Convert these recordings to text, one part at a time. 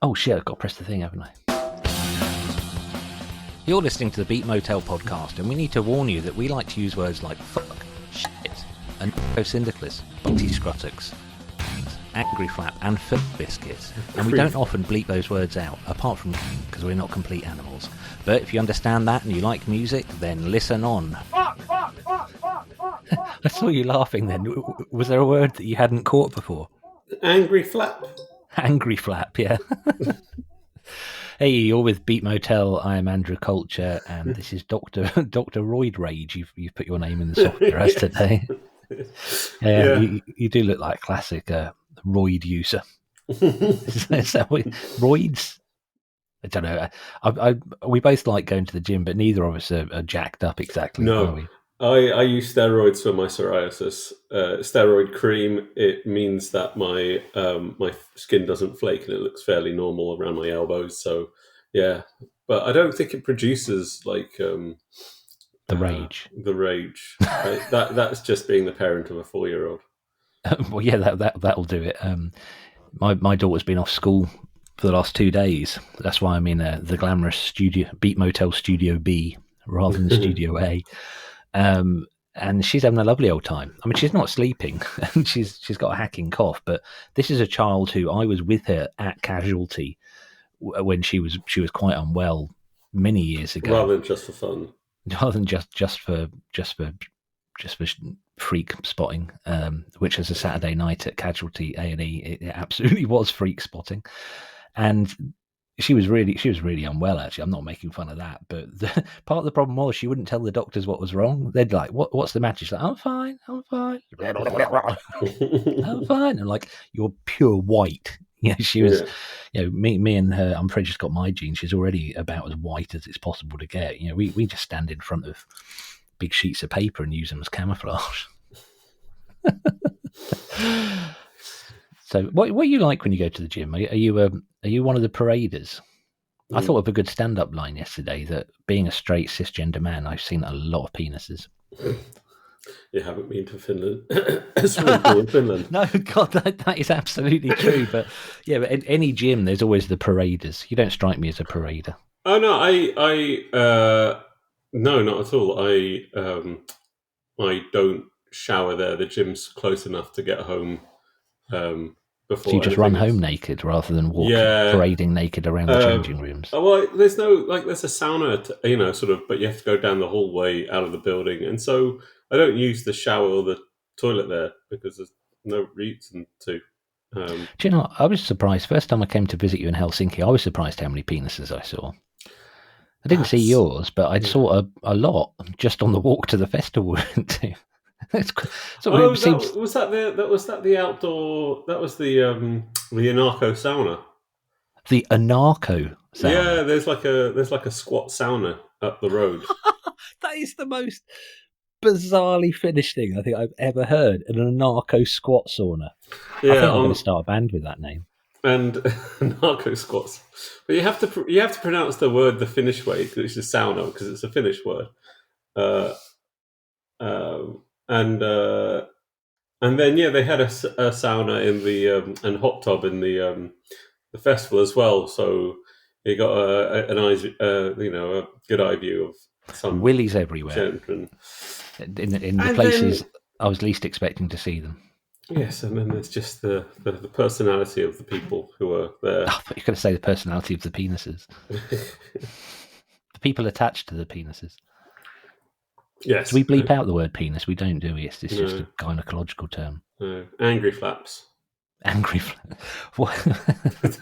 Oh shit, I've got to press the thing, haven't I? You're listening to the Beat Motel podcast, and we need to warn you that we like to use words like fuck, shit, and syndicalus, butty scrutux, angry flap, and filth biscuits. And we don't often bleep those words out, apart from because we're not complete animals. But if you understand that and you like music, then listen on. Fuck, fuck, fuck, fuck, fuck, fuck. I saw you laughing then. Was there a word that you hadn't caught before? Angry flap. Angry flap, yeah. Hey, you're with Beat Motel. I am Andrew Culture, and this is Dr. Royd Rage. You've put your name in the software as today. Yeah. You do look like a classic roid user. Is that what, roids? I don't know. We both like going to the gym, but neither of us are jacked up exactly. No, are we? I use steroids for my psoriasis. Steroid cream. It means that my my skin doesn't flake and it looks fairly normal around my elbows. So yeah, but I don't think it produces like the rage. The rage. That's just being the parent of a 4-year-old. Well, yeah, that'll do it. My daughter's been off school for the last 2 days. That's why I'm in the glamorous studio, Beat Motel Studio B, rather than Studio A. And she's having a lovely old time. I mean, she's not sleeping, and she's got a hacking cough. But this is a child who I was with her at Casualty when she was quite unwell many years ago. Rather than just for fun. Rather than just for freak spotting, which is a Saturday night at Casualty A&E. It absolutely was freak spotting, and she was really unwell. Actually, I'm not making fun of that, but part of the problem was she wouldn't tell the doctors what was wrong. They'd like, what's the matter? She's like, I'm fine. I'm fine. And like, you're pure white. Yeah, she was. Yeah. You know, me and her. I'm afraid she's got my genes. She's already about as white as it's possible to get. You know, we just stand in front of big sheets of paper and use them as camouflage. So, what are you like when you go to the gym? Are you one of the paraders? I thought of a good stand-up line yesterday that being a straight cisgender man, I've seen a lot of penises. You haven't been to Finland. It's really cool in Finland. No, God, that is absolutely true. But yeah, but in any gym, there's always the paraders. You don't strike me as a parader. Oh no, no, not at all. I don't shower there. The gym's close enough to get home. Before so you just run home naked rather than parading naked around the changing rooms. Well, there's a sauna, sort of, but you have to go down the hallway out of the building, and so I don't use the shower or the toilet there because there's no reason to. Do you know? I was surprised. First time I came to visit you in Helsinki, I was surprised how many penises I saw. I didn't see yours, but I saw a lot just on the walk to the festival we went to. Was that the outdoor? That was the ANARCHO sauna. The ANARCHO sauna. Yeah, there's like a squat sauna up the road. That is the most bizarrely finished thing I think I've ever heard. An ANARCHO squat sauna. Yeah, I think I'm going to start a band with that name. And ANARCHO squats, but you have to pronounce the word the Finnish way, which is sauna, because it's a Finnish word. And then they had a sauna in the and hot tub in the festival as well. So you got a good eye view of some willies everywhere. Gentlemen. In the places I was least expecting to see them. Yes, and then there's just the personality of the people who are there. Oh, but you're going to say the personality of the penises. The people attached to the penises. Yes. Do we bleep out the word penis? We don't, do we? It's just a gynecological term. No. Angry flaps. Angry flaps. What? Is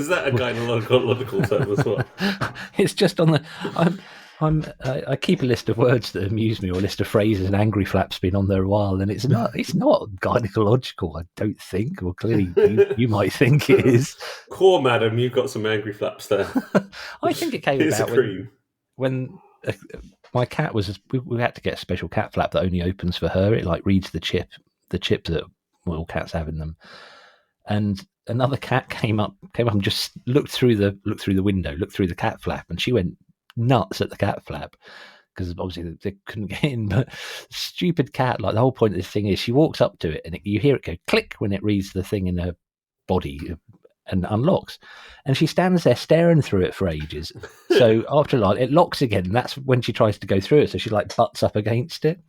that a gynecological term as well? It's just on the... I keep a list of words that amuse me, or a list of phrases, and angry flap's been on there a while, and it's not gynecological, I don't think. Well, clearly you might think it is. Core, madam, you've got some angry flaps there. I think it came about when my cat was. We had to get a special cat flap that only opens for her. It like reads the chip that all cats have in them, and another cat came up and just looked through the window, looked through the cat flap, and she went nuts at the cat flap because obviously they couldn't get in. But stupid cat, like the whole point of this thing is she walks up to it and you hear it go click when it reads the thing in her body, and unlocks. And she stands there staring through it for ages. So after a while, it locks again. And that's when she tries to go through it. So she like butts up against it.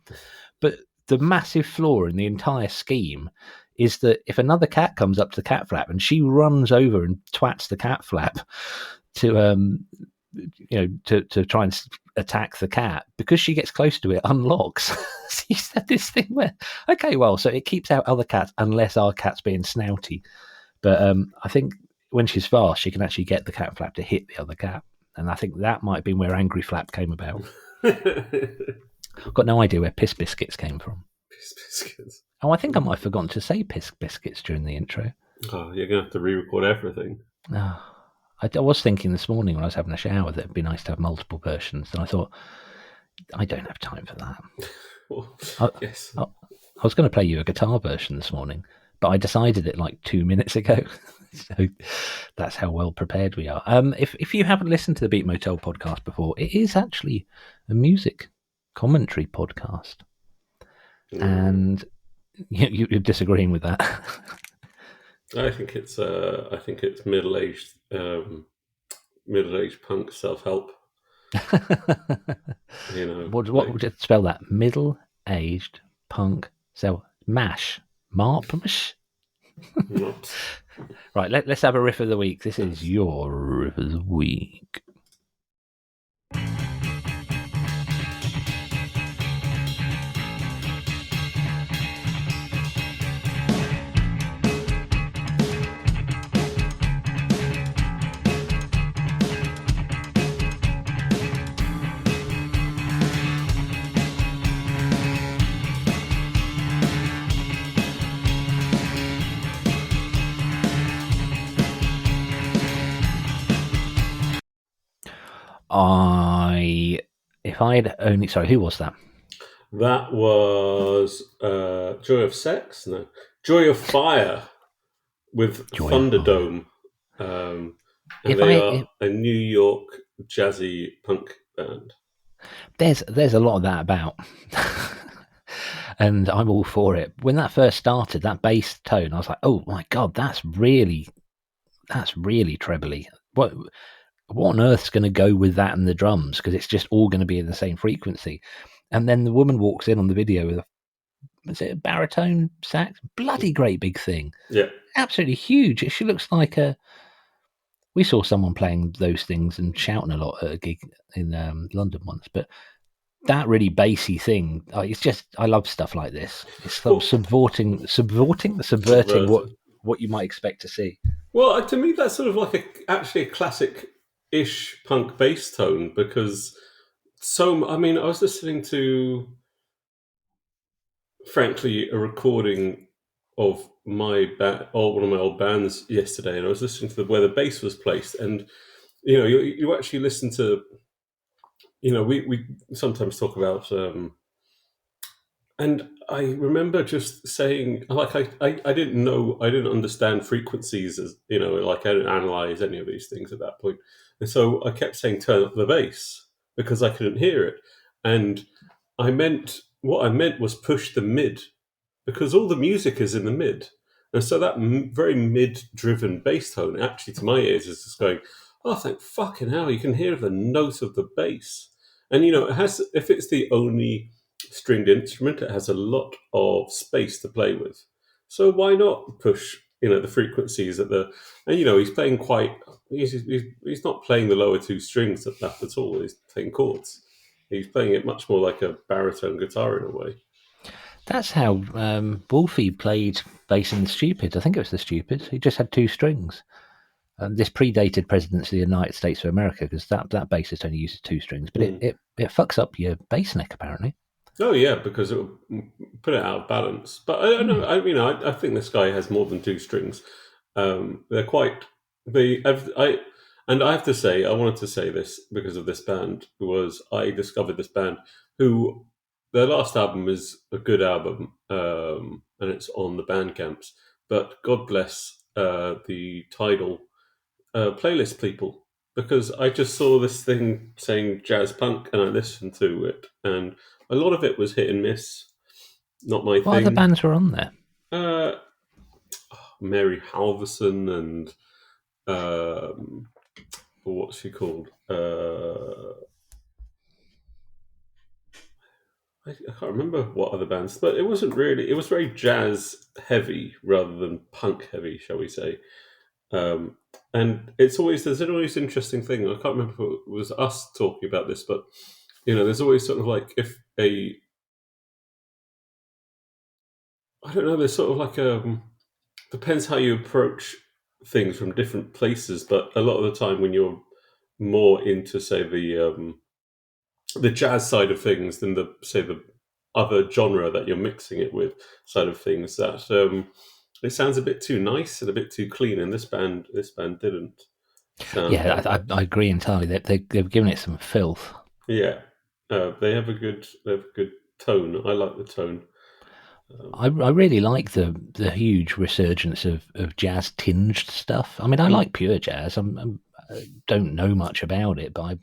But the massive flaw in the entire scheme is that if another cat comes up to the cat flap and she runs over and twats the cat flap to to try and attack the cat, because she gets close to it, unlocks. She said this thing where, okay, well, so it keeps out other cats unless our cat's being snouty. But I think when she's fast, she can actually get the cat flap to hit the other cat. And I think that might have been where Angry Flap came about. I've got no idea where Piss Biscuits came from. Piss Biscuits. Oh, I think I might have forgotten to say Piss Biscuits during the intro. Oh, you're going to have to re-record everything. Oh, I was thinking this morning when I was having a shower that it'd be nice to have multiple versions. And I thought, I don't have time for that. Well, yes. I was going to play you a guitar version this morning, but I decided it like 2 minutes ago. So that's how well prepared we are. If you haven't listened to the Beat Motel podcast before, it is actually a music commentary podcast. And you're disagreeing with that. I think it's middle-aged punk self-help. What would you spell that? Middle-aged punk mash. Marpmash? Right, let's have a riff of the week. This is your riff of the week. Who was that? That was Joy of Sex? No. Joy of Fire with Thunderdome. And they are a New York jazzy punk band. There's a lot of that about. And I'm all for it. When that first started, that bass tone, I was like, oh my God, that's really trebly. What on earth's going to go with that and the drums? Because it's just all going to be in the same frequency. And then the woman walks in on the video with a baritone sax? Bloody great big thing. Yeah. Absolutely huge. She looks like we saw someone playing those things and shouting a lot at a gig in London once. But that really bassy thing, it's just, I love stuff like this. It's sort of subverting what you might expect to see. Well, to me, that's sort of like actually a classic-ish punk bass tone, because I was listening to, frankly, a recording of my one of my old bands yesterday, and I was listening to where the bass was placed, and you actually listen to, we sometimes talk about, and I remember just saying, like, I didn't understand frequencies, as like I didn't analyze any of these things at that point, and so I kept saying turn up the bass because I couldn't hear it, and what I meant was push the mid, because all the music is in the mid, and so that very mid-driven bass tone, actually to my ears, is just going, oh, thank fucking hell, you can hear the note of the bass. And it has, if it's the only stringed instrument, it has a lot of space to play with. So why not push the frequencies and he's playing he's not playing the lower two strings at all. He's playing chords. He's playing it much more like a baritone guitar in a way. That's how Wolfie played bass in The Stupid. I think it was The Stupid. He just had two strings. This predated presidency of the United States of America, because that bassist only uses two strings, but it fucks up your bass neck apparently. Oh yeah, because it will put it out of balance. But I don't know. I think this guy has more than two strings. They're quite. I have to say, I wanted to say this because of this band, was I discovered this band who their last album is a good album, and it's on the Bandcamps. But God bless the Tidal playlist people, because I just saw this thing saying jazz punk and I listened to it, and a lot of it was hit and miss. Not my thing. What other bands were on there? Mary Halverson and what's he called? I can't remember what other bands, but it wasn't really. It was very jazz heavy rather than punk heavy, shall we say? Um, and there's always interesting thing. I can't remember if it was us talking about this, but there's always sort of like if a I don't know. There's sort of like depends how you approach things from different places, but a lot of the time when you're more into say the jazz side of things than the other genre that you're mixing it with side of things, that it sounds a bit too nice and a bit too clean, and this band didn't sound Yeah, like that. I agree entirely. They've given it some filth. Yeah, they have a good tone. I like the tone. I really like the huge resurgence of jazz tinged stuff. I mean, I like pure jazz. I don't know much about it, but I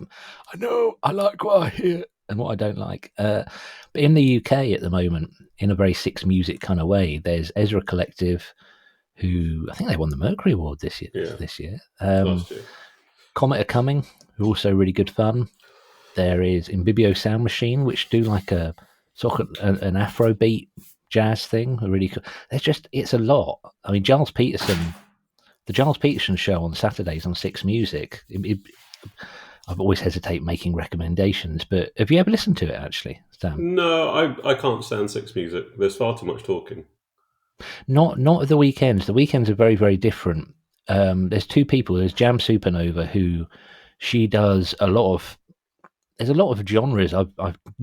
know I like what I hear and what I don't like. But in the UK at the moment, in a very Six Music kind of way, there's Ezra Collective, who I think they won the Mercury Award this year. Yeah, This year, last year. Comet are Coming, who are also really good fun. There is Imbibio Sound Machine, which do like a sort of an Afrobeat jazz thing. Really, it's a lot. I mean, the Giles Peterson show on Saturdays on Six Music. I've always hesitate making recommendations, but have you ever listened to it actually, Sam? No, I can't stand Six Music. There's far too much talking. Not the weekends. The weekends are very very different. There's two people. There's Jam Supernova, who she does a lot of. There's a lot of genres I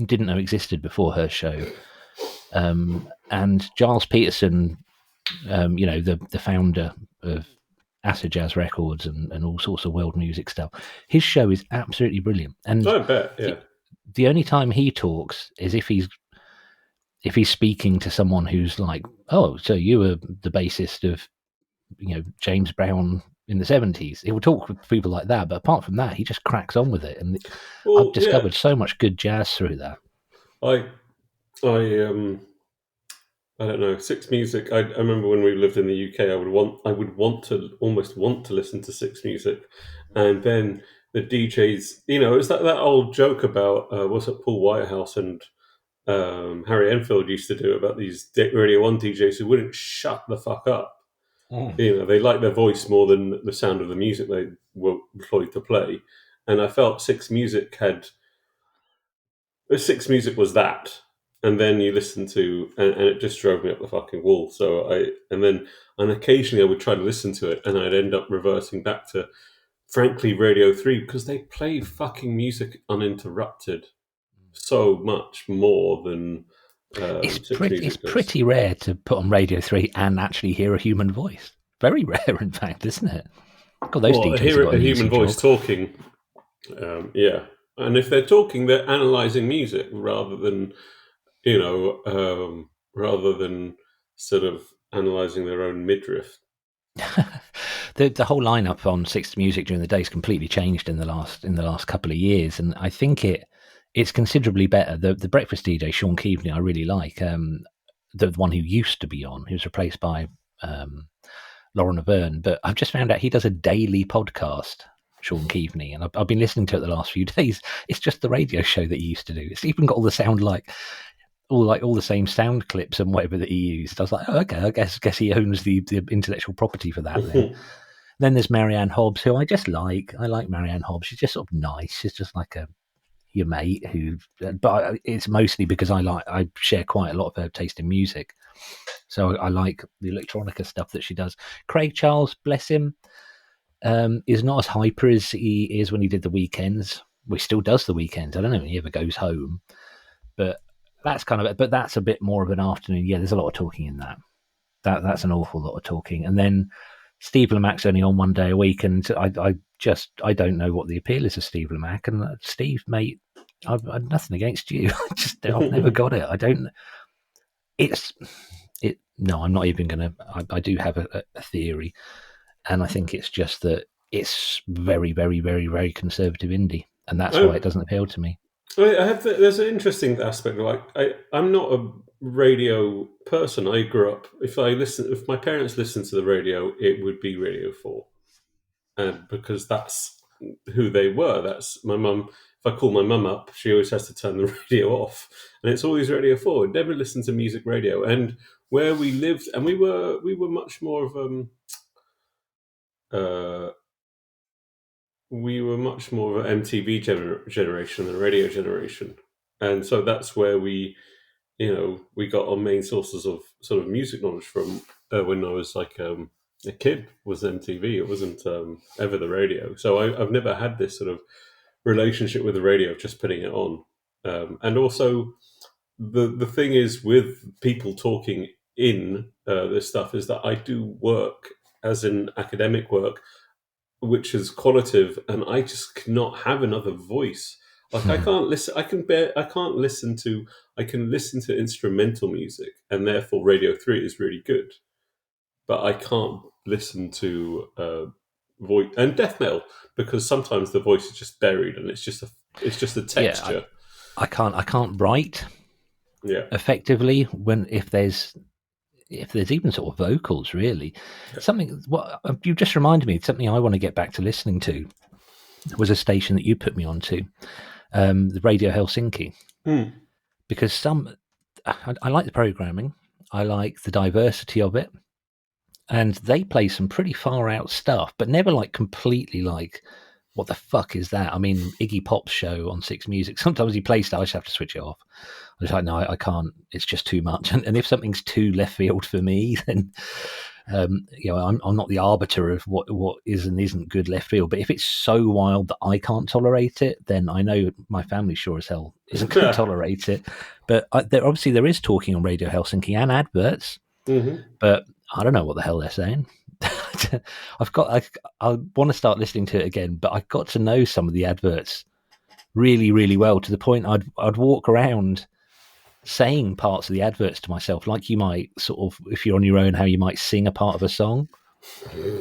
didn't know existed before her show. And Giles Peterson, the founder of Acid Jazz Records and all sorts of world music stuff, his show is absolutely brilliant. And I bet, yeah. the only time he talks is if he's speaking to someone who's like, oh, so you were the bassist of James Brown in the 70s. He will talk with people like that, but apart from that, he just cracks on with it. And I've Well, yeah. discovered so much good jazz through that. I I I don't know. Six Music. I remember when we lived in the UK, I would almost want to listen to Six Music, and then the DJs. It was that old joke about what's it Paul Whitehouse and Harry Enfield used to do about these Radio One DJs who wouldn't shut the fuck up. They like their voice more than the sound of the music they were employed to play, and I felt Six Music was that, and then you listen to, and it just drove me up the fucking wall. And occasionally I would try to listen to it, and I'd end up reverting back to, frankly, Radio 3, because they play fucking music uninterrupted so much more than Six It's Music does. pretty rare to put on Radio 3 and actually hear a human voice. Very rare, in fact, isn't it? God, those Well, DJs have got a an human easy voice job. talking, yeah. And if they're talking, they're analysing music rather than sort of analysing their own midriff. The whole lineup on Sixth Music during the day has completely changed in the last couple of years, and I think it's considerably better. The breakfast DJ Sean Keaveney I really like. The one who used to be on, who's replaced by Lauren Averne, but I've just found out he does a daily podcast, Sean Keaveney, and I've been listening to it the last few days. It's just the radio show that he used to do. It's even got all the sound all the same sound clips and whatever that he used. I was like, oh, okay, I guess he owns the intellectual property for that then. Then there's Marianne Hobbs, who I just like. I like Marianne Hobbs. She's just sort of nice. She's just like your mate but it's mostly because I share quite a lot of her taste in music. So I like the electronica stuff that she does. Craig Charles, bless him, is not as hyper as he is when he did the weekends. Well, he still does the weekends. I don't know when he ever goes home, but that's a bit more of an afternoon. Yeah, there's a lot of talking in that. That's an awful lot of talking. And then Steve Lamac's only on one day a week, and I don't know what the appeal is of Steve Lamac. And Steve, mate, I've nothing against you. I've never got it. I don't. No, I'm not even gonna. I do have a theory, and I think it's just that it's very, very, very, very conservative indie, and that's why it doesn't appeal to me. There's an interesting aspect. Like I'm not a radio person. I grew up. If my parents listened to the radio, it would be Radio 4, because that's who they were. That's my mum. If I call my mum up, she always has to turn the radio off, and it's always Radio 4. Never listened to music radio. And where we lived, and we were much more of we were much more of an MTV generation than a radio generation, and so that's where we got our main sources of sort of music knowledge from when I was like a kid was MTV. It wasn't ever the radio. So I've never had this sort of relationship with the radio of just putting it on. And also the thing is with people talking in this stuff is that I do work as in academic work, which is qualitative, and I just cannot have another voice. Like I can't listen. I can listen to instrumental music, and therefore Radio 3 is really good. But I can't listen to voice and death metal because sometimes the voice is just buried, and it's just a texture. Yeah, I can't write. Yeah. Effectively, if there's even sort of vocals, really. Something. What you just reminded me. Something I want to get back to listening to was a station that you put me onto. The Radio Helsinki, because I like the programming, I like the diversity of it, and they play some pretty far out stuff, but never like completely like, what the fuck is that? I mean, Iggy Pop's show on Six Music, sometimes he plays stuff, I just have to switch it off. I was like, no, I can't, it's just too much. And if something's too left field for me, then I'm not the arbiter of what is and isn't good left field. But if it's so wild that I can't tolerate it, then I know my family sure as hell isn't going to tolerate it. But there is talking on Radio Helsinki and adverts, but I don't know what the hell they're saying. I want to start listening to it again, but I got to know some of the adverts really, really well, to the point I'd walk around saying parts of the adverts to myself, like you might sort of, if you're on your own, how you might sing a part of a song.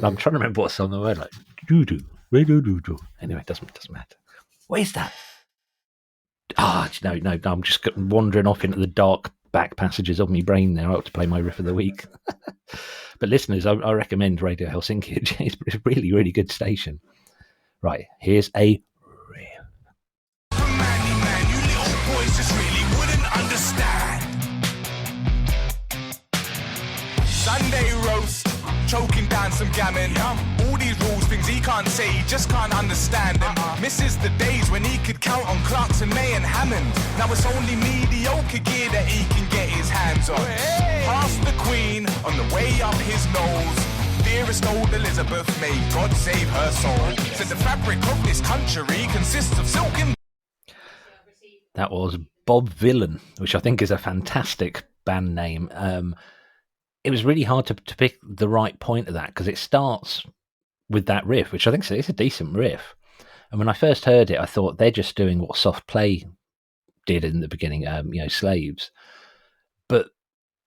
I'm trying to remember what song they were, like doo-doo, doo-doo. Anyway, it doesn't matter. What is that? No, I'm just wandering off into the dark back passages of my brain there. I ought to play my riff of the week. But listeners, I recommend Radio Helsinki. It's a really, really good station. Right, here's a riff. Man, you little boys just really wouldn't understand. Sunday roast, choking down some gammon. All these rules, things he can't say, he just can't understand them. Misses the days when he could count on Clarkson, May and Hammond. Now it's only mediocre gear that he can get his hands on. Past the Queen, on the way up his nose. Dearest old Elizabeth, may God save her soul. Said the fabric of this country consists of silk and... That was Bob Villain, which I think is a fantastic band name. It was really hard to pick the right point of that, because it starts with that riff, which I think is a decent riff. And when I first heard it, I thought they're just doing what Soft Play did in the beginning, Slaves. But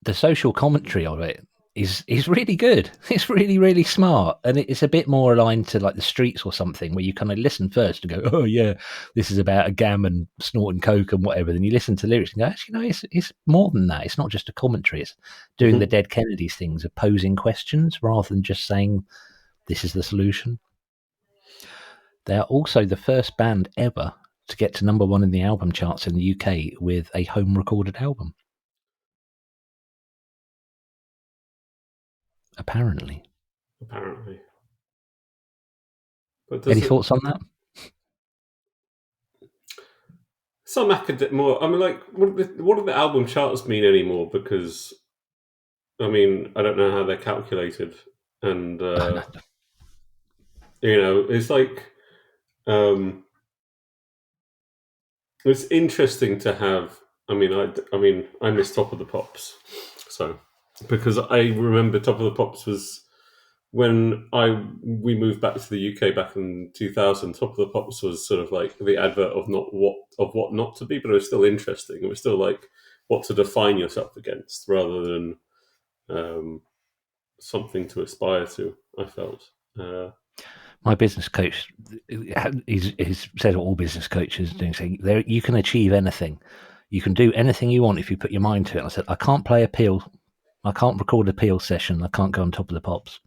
the social commentary of it is really good. It's really, really smart. And it's a bit more aligned to like The Streets or something, where you kind of listen first and go, oh yeah, this is about a gammon snorting coke and whatever. Then you listen to the lyrics and go, actually, no, it's more than that. It's not just a commentary. It's doing the Dead Kennedys things of posing questions rather than just saying, this is the solution. They are also the first band ever to get to number 1 in the album charts in the UK with a home recorded album. Apparently. But any thoughts on that? Some more. I mean, like, what do the album charts mean anymore? Because, I mean, I don't know how they're calculated, and it's like, it's interesting to have. I mean, I miss Top of the Pops, so. Because I remember Top of the Pops was when we moved back to the UK back in 2000. Top of the Pops was sort of like the advert of what not to be, but it was still interesting. It was still like what to define yourself against, rather than something to aspire to. I felt. My business coach, he's said all business coaches do, saying there you can achieve anything, you can do anything you want if you put your mind to it. And I said, I can't play a peel. I can't record a peel session. I can't go on Top of the Pops.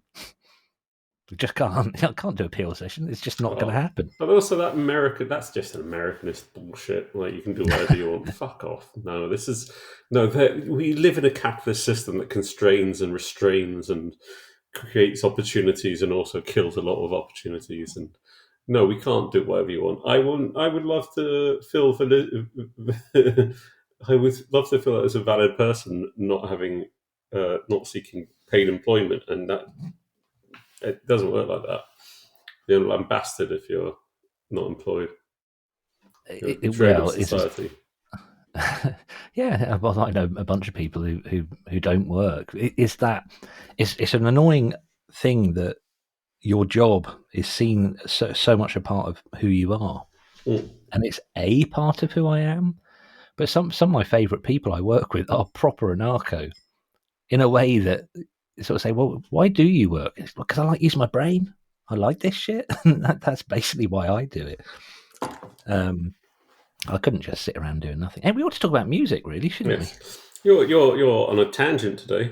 We just can't. I can't do a peel session. It's just not going to happen. But also that's just an Americanist bullshit. Like, you can do whatever you want. Fuck off. No, we live in a capitalist system that constrains and restrains and creates opportunities and also kills a lot of opportunities. And no, we can't do whatever you want. I would love to feel I would love to feel as a valid person, not seeking paid employment, and that it doesn't work like that. You're a bastard if you're not employed. Society. Yeah, well, I know a bunch of people who don't work. It's an annoying thing that your job is seen so much a part of who you are, and it's a part of who I am. But some of my favourite people I work with are proper anarcho, in a way that sort of say, well, why do you work? It's because I like using my brain. I like this shit. That's basically why I do it. I couldn't just sit around doing nothing. And we ought to talk about music, really, shouldn't we? You're on a tangent today.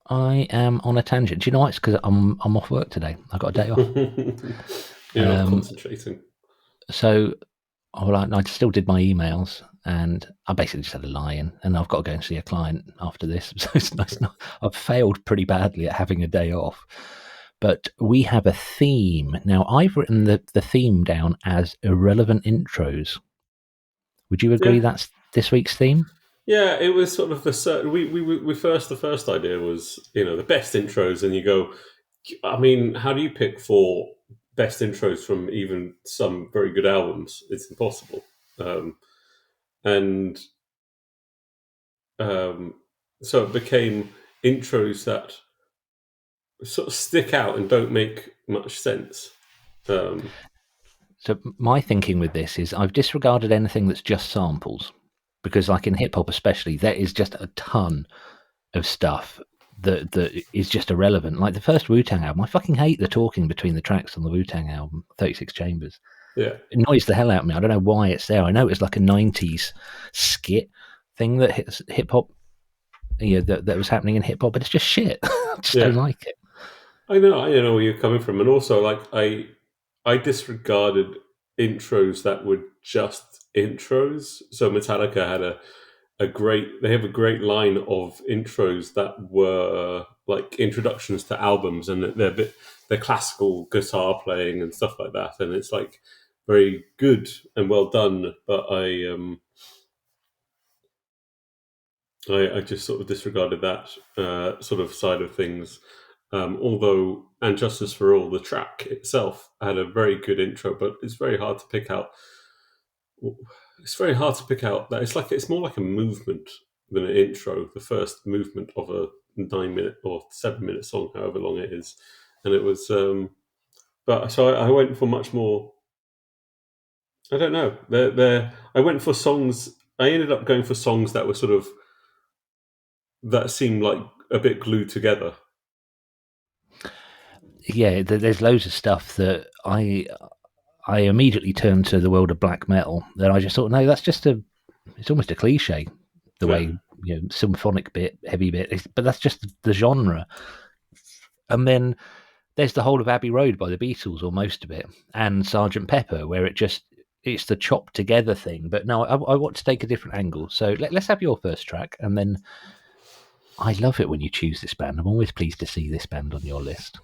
I am on a tangent. Do you know why? It's because I'm off work today. I got a day off. You're not concentrating. So I still did my emails, and I basically just had a lie-in, and I've got to go and see a client after this. So it's nice. I've failed pretty badly at having a day off. But we have a theme. Now, I've written the theme down as irrelevant intros. Would you agree that's this week's theme? Yeah, it was sort of the first idea was, the best intros, and you go, I mean, how do you pick 4 best intros from even some very good albums? It's impossible. So it became intros that sort of stick out and don't make much sense. So my thinking with this is I've disregarded anything that's just samples, because like in hip hop especially, there is just a ton of stuff that is just irrelevant. Like the first Wu-Tang album, I fucking hate the talking between the tracks on the Wu-Tang album, 36 Chambers. Yeah, it annoys the hell out of me. I don't know why it's there. I know it's like a 90s skit thing that hip hop, that was happening in hip hop, but it's just shit. I just don't like it. I know where you're coming from, and also like I disregarded intros that were just intros. So Metallica had a great line of intros that were like introductions to albums, and they're classical guitar playing and stuff like that, and it's like very good and well done. But I just sort of disregarded that sort of side of things. Although And Justice for All, the track itself, had a very good intro, but it's very hard to pick out. It's very hard to pick out that it's more like a movement than an intro. The first movement of a 9-minute or 7-minute song, however long it is, and it was. But so I went for much more. I don't know. I went for songs. I ended up going for songs that were sort of that seemed like a bit glued together. Yeah, there's loads of stuff that I immediately turned to the world of black metal. Then I just thought, no, that's just it's almost a cliche, the way, symphonic bit, heavy bit, but that's just the genre. And then there's the whole of Abbey Road by the Beatles, or most of it, and Sgt. Pepper, where it's the chopped together thing. But no, I want to take a different angle. So let's have your first track, and then I love it when you choose this band. I'm always pleased to see this band on your list.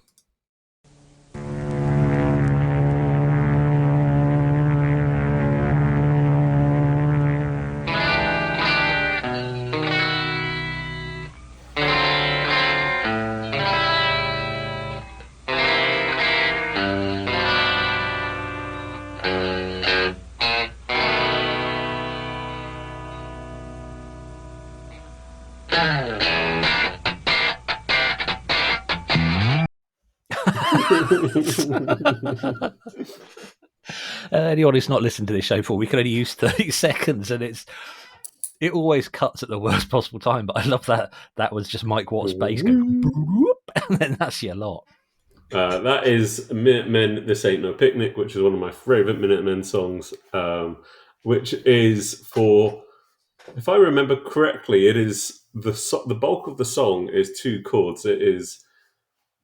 Anyone who's not listened to this show before, we can only use 30 seconds, and it always cuts at the worst possible time. But I love that was just Mike Watt's bass going, and then that's your lot. That is Minutemen, This Ain't No Picnic, which is one of my favourite Minutemen songs, which is for, if I remember correctly, it is the bulk of the song is 2 chords. It is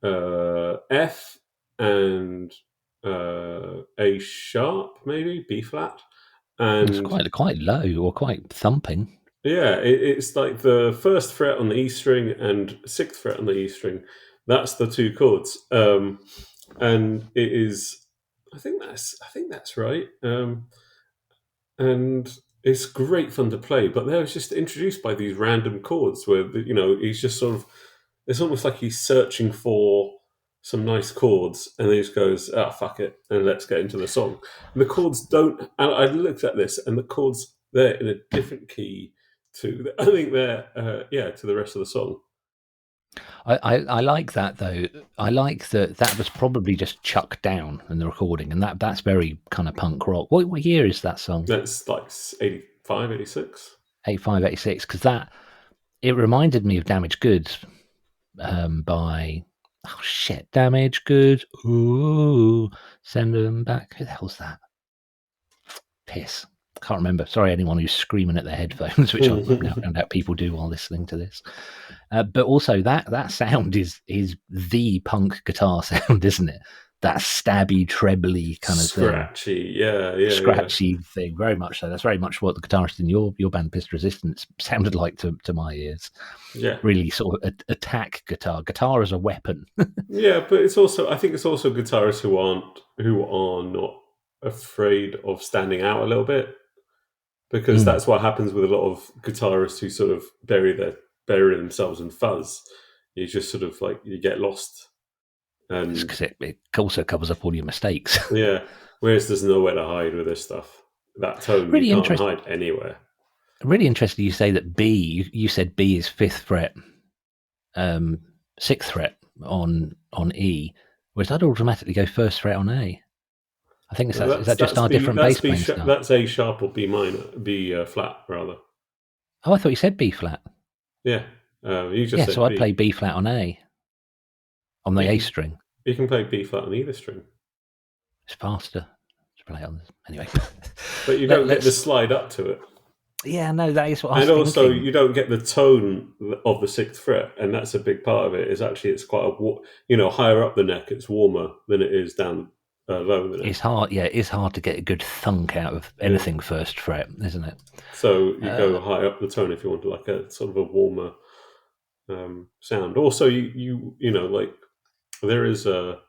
F, and A sharp, maybe B flat, and It's quite low or quite thumping. Yeah, it's like the first fret on the E string and sixth fret on the E string. That's the two chords, and it is. I think that's right. And it's great fun to play, but they're just introduced by these random chords where he's just sort of. It's almost like he's searching for some nice chords, and he just goes, "Ah, fuck it, and let's get into the song." And the chords don't. And I looked at this, and the chords they're in a different key to. I think they're to the rest of the song. I like that though. I like that was probably just chucked down in the recording, and that's very kind of punk rock. What year is that song? That's like 85, 86. 85, 86, because it reminded me of Damaged Goods by Damaged Goods. Ooh, send them back. Who the hell's that? Piss. Can't remember. Sorry, anyone who's screaming at their headphones, which I've now found out people do while listening to this. But also that sound is the punk guitar sound, isn't it? That stabby, trebly kind of scratchy, scratchy thing. Very much so. That's very much what the guitarist in your band, Pissed Resistance, sounded like to my ears. Yeah, really sort of attack guitar as a weapon. Yeah, but I think it's also guitarists who are not afraid of standing out a little bit, because that's what happens with a lot of guitarists who sort of bury themselves in fuzz. You just sort of like you get lost. And because it also covers up all your mistakes. Yeah, whereas there's nowhere to hide with this stuff. That tone really you can't hide anywhere. Really interesting you say that B, you said B is 5th fret, 6th fret on E, whereas I'd automatically go 1st fret on A. I think is that just our different bass playing style? That's A sharp or B minor, B flat rather. Oh, I thought you said B flat. Yeah, you just said so I'd play B flat on A. On the A string. You can play B flat on either string. It's faster to play on this. Anyway. But you don't get the slide up to it. Yeah, no, that is what I was thinking. And also, thinking. You don't get the tone of the 6th fret, and that's a big part of it. Is actually it's quite higher up the neck, it's warmer than it is down low the neck. It's hard, it is hard to get a good thunk out of anything 1st fret, isn't it? So you go higher up the tone if you want like a sort of a warmer sound. Also, you like there is a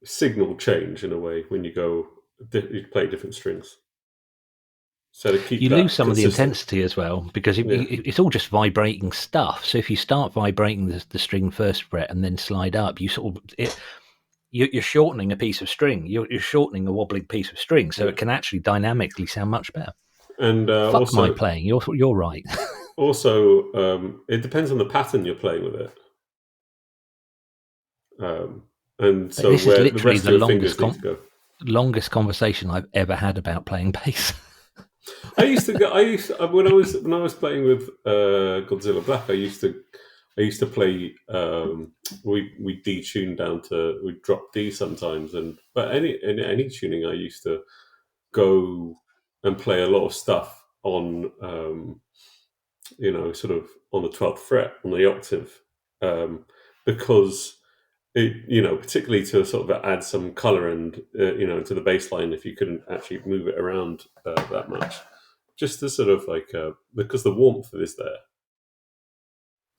signal change in a way when you play different strings. So to keep you lose some consistent. of the intensity as well, because it's all just vibrating stuff. So if you start vibrating the string 1st fret and then slide up, you're shortening a piece of string. You're shortening a wobbling piece of string, so it can actually dynamically sound much better. And fuck also, my playing. You're right. Also, it depends on the pattern you're playing with it. And so this where is literally the rest of the longest conversation I've ever had about playing bass. when I was playing with Godzilla Black, I used to play. We detune down to we drop D sometimes, but any tuning I used to go and play a lot of stuff on sort of on the 12th fret on the octave, because it particularly to sort of add some color and to the bass line if you couldn't actually move it around that much, just to sort of like because the warmth is there.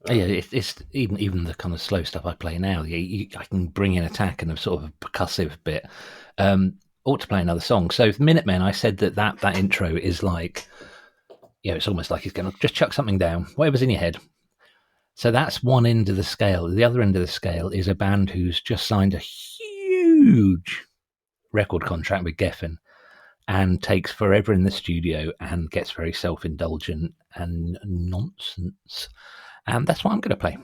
It's even the kind of slow stuff I play now. I can bring in attack and a sort of percussive bit. Ought to play another song. So Minutemen, I said that intro is like, it's almost like he's going to just chuck something down, whatever's in your head. So that's one end of the scale. The other end of the scale is a band who's just signed a huge record contract with Geffen and takes forever in the studio and gets very self-indulgent and nonsense. And that's what I'm going to play.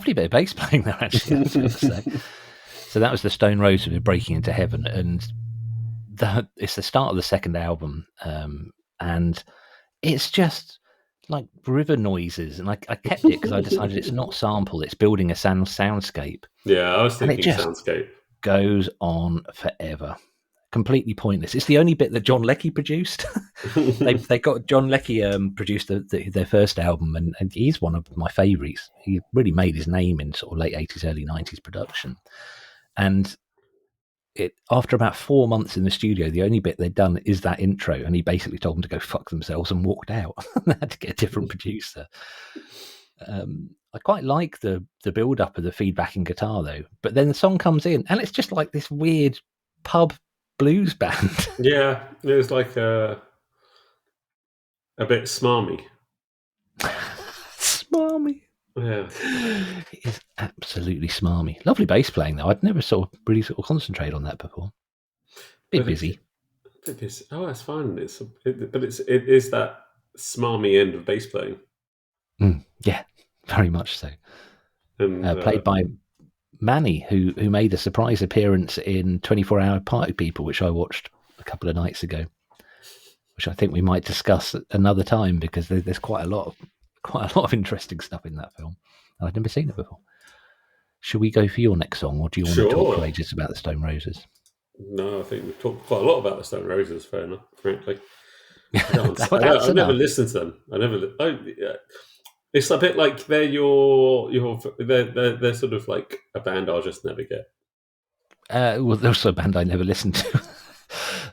Lovely bit of bass playing there, actually, I was going to say. So that was the Stone Roses with Breaking Into Heaven, and it's the start of the second album, and it's just like river noises, and I kept it because I decided it's not sample, it's building a soundscape. Yeah, I was And it thinking just soundscape. goes on forever. Completely pointless. It's the only bit that John Leckie produced. they got John Leckie produced their first album, and he's one of my favourites. He really made his name in sort of late 80s, early 90s production. And after about 4 months in the studio, the only bit they'd done is that intro, and he basically told them to go fuck themselves and walked out. They had to get a different producer. I quite like the build up of the feedback in guitar though, but then the song comes in and it's just like this weird pub blues band. Yeah, it was like a bit smarmy. Smarmy. Yeah, It is absolutely smarmy. Lovely bass playing though. I'd never really concentrated on that before. Bit busy. Oh, that's fine. But it is that smarmy end of bass playing. Yeah, very much so. And played by Manny, who made a surprise appearance in 24-Hour Party People, which I watched a couple of nights ago, which I think we might discuss another time because there's quite a lot of interesting stuff in that film. I've never seen it before. Should we go for your next song, or do you want to talk for ages about the Stone Roses? No, I think we've talked quite a lot about the Stone Roses. Fair enough, frankly. I've never listened to them. It's a bit like they're they're sort of like a band I'll just never get. Well, they're also a band I never listened to.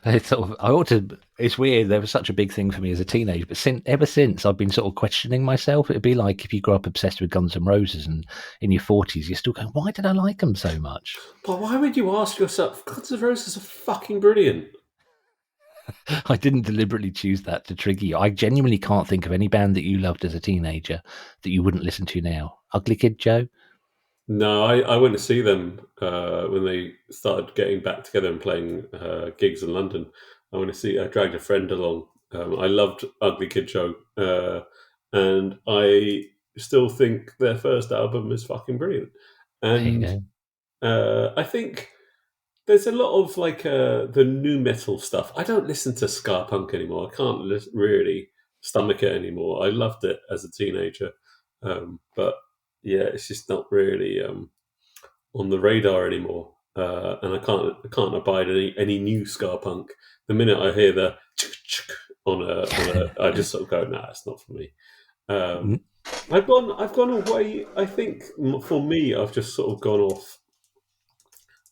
It's weird. They were such a big thing for me as a teenager, but ever since I've been sort of questioning myself. It'd be like if you grew up obsessed with Guns N' Roses, and in your 40s you're still going, "Why did I like them so much?" But why would you ask yourself? Guns N' Roses are fucking brilliant. I didn't deliberately choose that to trigger you. I genuinely can't think of any band that you loved as a teenager that you wouldn't listen to now. Ugly Kid Joe? No, I went to see them when they started getting back together and playing gigs in London. I dragged a friend along. I loved Ugly Kid Joe, and I still think their first album is fucking brilliant. And I think there's a lot of like the new metal stuff. I don't listen to ska punk anymore. I can't really stomach it anymore. I loved it as a teenager, but yeah, it's just not really on the radar anymore. And I can't abide any new ska punk. The minute I hear the on a, I just sort of go, nah, it's not for me. I've gone away. I think for me, I've just sort of gone off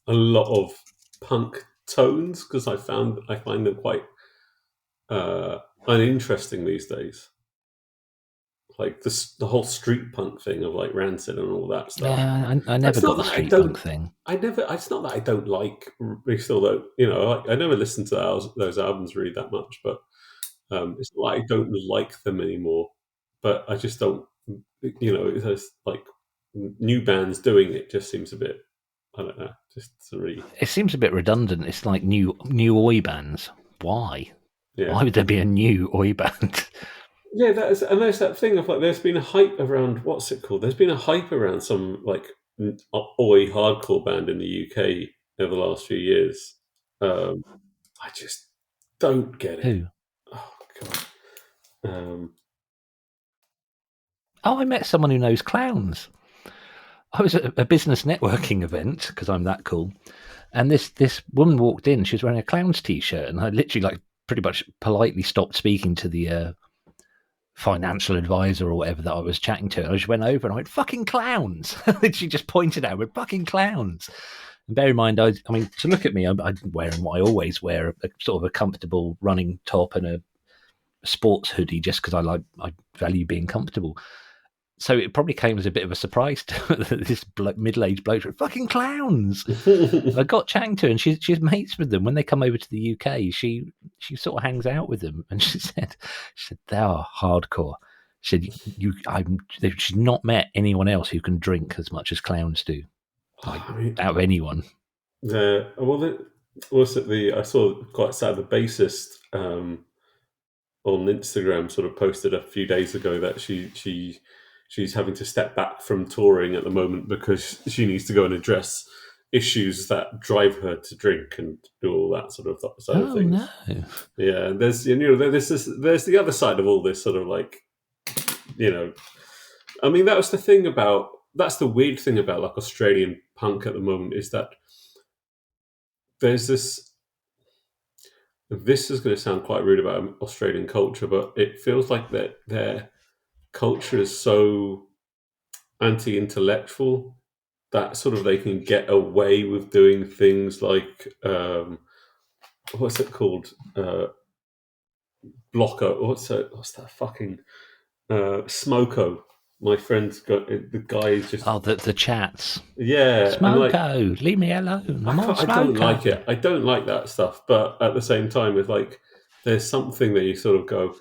a lot of punk tones because I find them quite uninteresting these days. Like the whole street punk thing of like Rancid and all that stuff. Yeah, I never got the street punk thing. It's not that I don't like. We still don't. I never listened to those albums really that much, but it's not like I don't like them anymore. But I just don't. There's like new bands doing it just seems a bit. I don't know. It seems a bit redundant. It's like new oi bands. Why? Yeah. Why would there be a new oi band? Yeah, there's that thing of like there's been a hype around what's it called? There's been a hype around some like oi hardcore band in the UK over the last few years. I just don't get it. Who? Oh god. I met someone who knows clowns. I was at a business networking event because I'm that cool, and this woman walked in. She was wearing a clown's t-shirt, and I literally like pretty much politely stopped speaking to the financial advisor or whatever that I was chatting to. I just went over and I went, "Fucking clowns!" And she just pointed out, "We're fucking clowns." And bear in mind, I mean, to look at me, I'm wearing what I always wear, a sort of a comfortable running top and a sports hoodie, just because I value being comfortable. So it probably came as a bit of a surprise to this middle-aged bloke. Fucking clowns! I got chatting to her, and she's mates with them. When they come over to the UK, she sort of hangs out with them, and she said they are hardcore. She said she's not met anyone else who can drink as much as clowns do, out of anyone. I saw quite sad. The bassist on Instagram sort of posted a few days ago that she she's having to step back from touring at the moment because she needs to go and address issues that drive her to drink and do all that sort of side of things. No. Yeah, and there's there's the other side of all this sort of like, I mean, that's the weird thing about like Australian punk at the moment is that there's this. This is going to sound quite rude about Australian culture, but it feels like that their culture is so anti-intellectual that sort of they can get away with doing things like what's it called? Blocko. What's that fucking Smoko? My friend's got the guy is just the chats. Yeah, Smoko, leave me alone. I don't like it. I don't like that stuff. But at the same time, it's like there's something that you sort of go,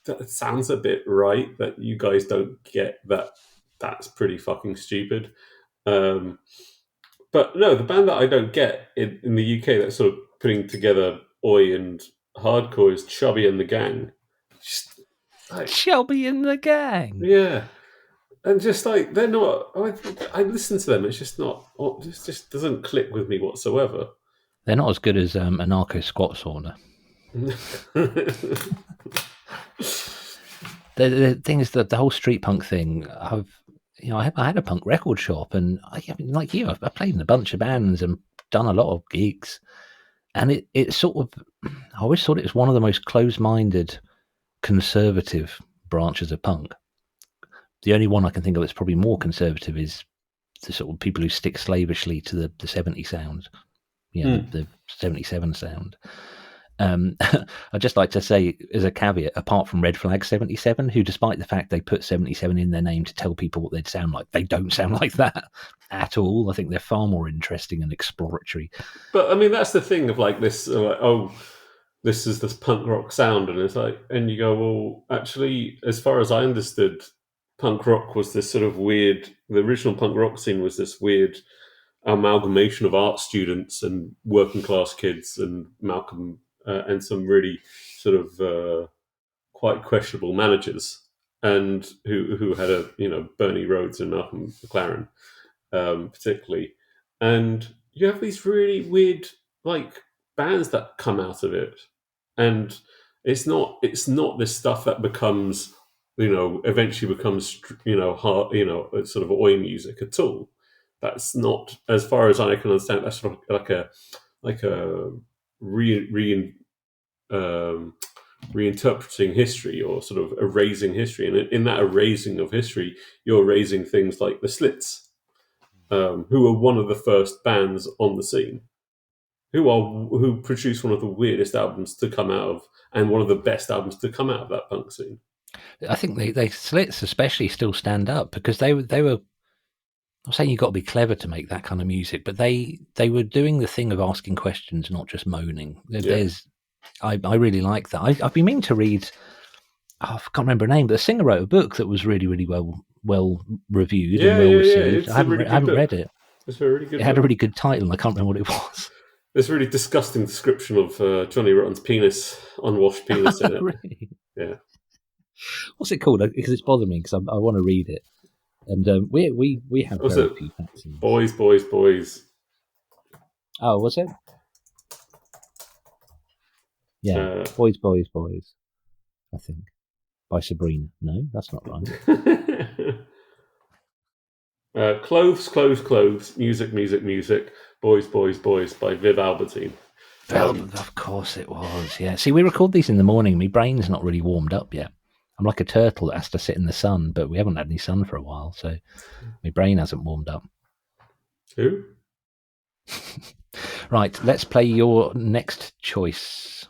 that sounds a bit right. That you guys don't get that. That's pretty fucking stupid. But no, the band that I don't get in the UK that's sort of putting together oi and hardcore is Chubby and the Gang. Just, like, Chubby and the Gang. Yeah. And just like, they're not, I listen to them, it's just not, it just doesn't click with me whatsoever. They're not as good as ANARCHO Squat Sauna. The thing is that the whole street punk thing, I had a punk record shop, and like you, I played in a bunch of bands and done a lot of gigs, and it sort of, I always thought it was one of the most closed-minded, conservative branches of punk. The only one I can think of that's probably more conservative is the sort of people who stick slavishly to the 70 sound, the 77 sound. I'd just like to say, as a caveat, apart from Red Flag 77, who, despite the fact they put 77 in their name to tell people what they'd sound like, they don't sound like that at all. I think they're far more interesting and exploratory. But I mean, that's the thing of like this, this is this punk rock sound, and it's like, and you go, well, actually, as far as I understood, punk rock was this sort of weird, the original punk rock scene was this weird amalgamation of art students and working class kids and Malcolm and some really sort of quite questionable managers, and who had Bernie Rhodes and Malcolm McLaren particularly, and you have these really weird like bands that come out of it, and it's not this stuff that becomes eventually becomes hard, sort of oi music at all. That's not, as far as I can understand, that's sort of like a reinterpreting history, or sort of erasing history. And in that erasing of history, you're erasing things like the Slits, who were one of the first bands on the scene, who produced one of the weirdest albums to come out of, and one of the best albums to come out of that punk scene. I think they Slits especially still stand up because they were. I'm saying you've got to be clever to make that kind of music, but they were doing the thing of asking questions, not just moaning. I really like that. I've been meaning to read. I can't remember her name, but the singer wrote a book that was really, really well reviewed and well received. I haven't read it. It's a really good. It had a really good title, and I can't remember what it was. This really disgusting description of Johnny Rotten's penis, unwashed penis in it. Really? Yeah. What's it called? Because it's bothering me because I want to read it. And we have very few facts. Boys. Oh, was it? Yeah, Boys. I think by Sabrina. No, that's not right. Clothes. Music. Boys by Viv Albertine. Of course it was. Yeah. See, we record these in the morning. My brain's not really warmed up yet. I'm like a turtle that has to sit in the sun, but we haven't had any sun for a while, so my brain hasn't warmed up. Who? Right, let's play your next choice.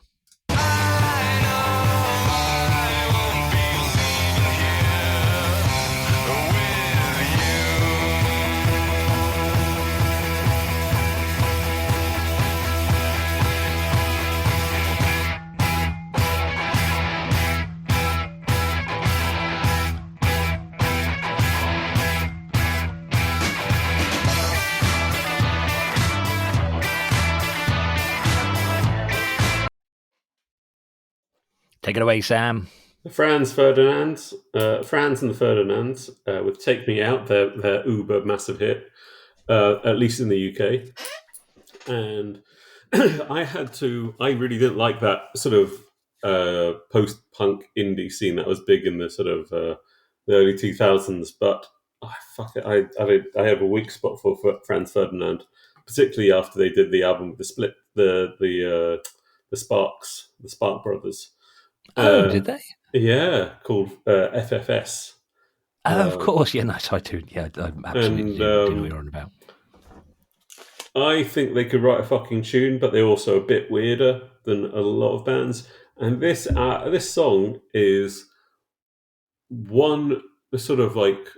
Take it away, Sam. Franz and the Ferdinands with "Take Me Out," their uber massive hit, at least in the UK. And I really didn't like that sort of post-punk indie scene that was big in the sort of the early 2000s. But fuck it, I have a weak spot for Franz Ferdinand, particularly after they did the album with the split, the Spark Brothers. Oh, did they? Yeah, called FFS. Of course, yeah, nice. I do. Yeah, I absolutely do know what you're on about. I think they could write a fucking tune, but they're also a bit weirder than a lot of bands. And this song is one sort of like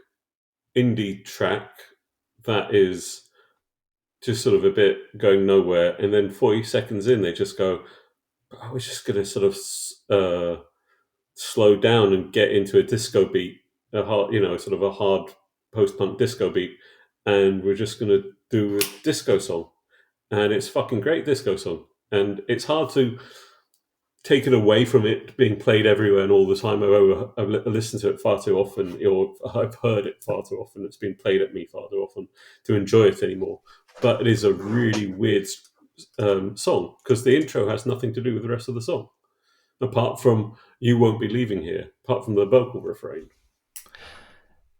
indie track that is just sort of a bit going nowhere, and then 40 seconds in, they just go, "Oh, we're just going to sort of slow down and get into a disco beat, sort of a hard post-punk disco beat, and we're just going to do a disco song." And it's fucking great disco song, and it's hard to take it away from it being played everywhere and all the time. I've listened to it far too often, or I've heard it far too often. It's been played at me far too often to enjoy it anymore. But it is a really weird song, because the intro has nothing to do with the rest of the song, apart from "You Won't Be Leaving Here," apart from the vocal refrain.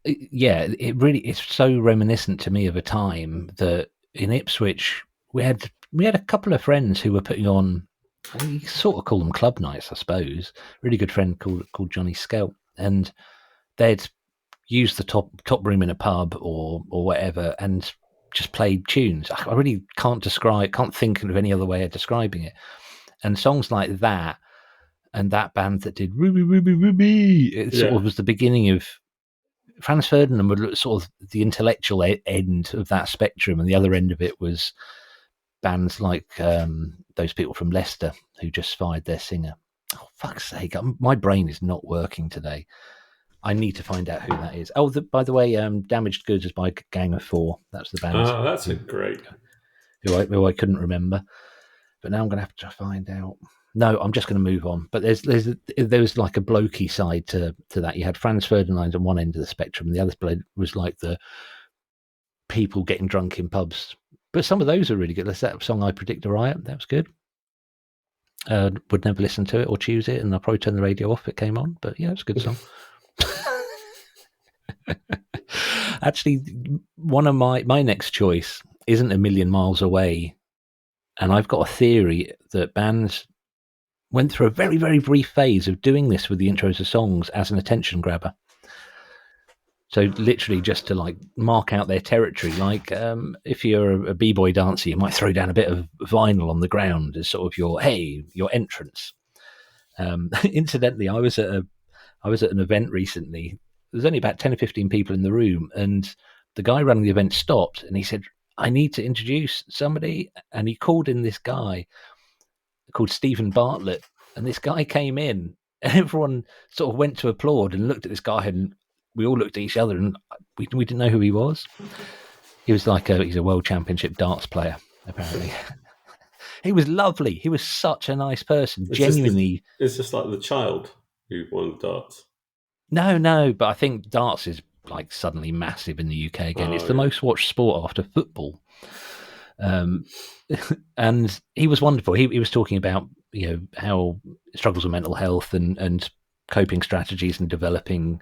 Yeah, it really is so reminiscent to me of a time that in Ipswich we had a couple of friends who were putting on, we sort of call them club nights, I suppose. Really good friend called Johnny Scout, and they'd use the top room in a pub or whatever and just play tunes. I really can't think of any other way of describing it. And songs like that, and that band that did Ruby Ruby Ruby, it sort of was the beginning of Franz Ferdinand. Was sort of the intellectual end of that spectrum, and the other end of it was bands like those people from Leicester who just fired their singer. Oh, fuck's sake, my brain is not working today. I need to find out who that is. Oh, by the way, Damaged Goods is by Gang of Four. That's the band. Oh, that's a great. Who I couldn't remember, but now I'm going to have to find out. No, I'm just going to move on. But there was like a blokey side to that. You had Franz Ferdinand on one end of the spectrum, and the other was like the people getting drunk in pubs. But some of those are really good. There's that song "I Predict a Riot." That was good. Would never listen to it or choose it, and I'll probably turn the radio off if it came on. But yeah, it's a good song. Actually, one of my next choice isn't a million miles away, and I've got a theory that bands went through a very, very brief phase of doing this with the intros of songs as an attention grabber. So literally just to like mark out their territory. Like if you're a b-boy dancer, you might throw down a bit of vinyl on the ground as sort of your entrance. Incidentally, I was at an event recently. There's only about 10 or 15 people in the room, and the guy running the event stopped and he said, "I need to introduce somebody." And he called in this guy called Stephen Bartlett, and this guy came in and everyone sort of went to applaud and looked at this guy, and we all looked at each other and we didn't know who he was. He was he's a world championship darts player, apparently. He was lovely. He was such a nice person. Genuinely. It's just like the child who won darts. No, but I think darts is like suddenly massive in the UK again. It's the most watched sport after football. And he was wonderful. He was talking about, how struggles with mental health and coping strategies and developing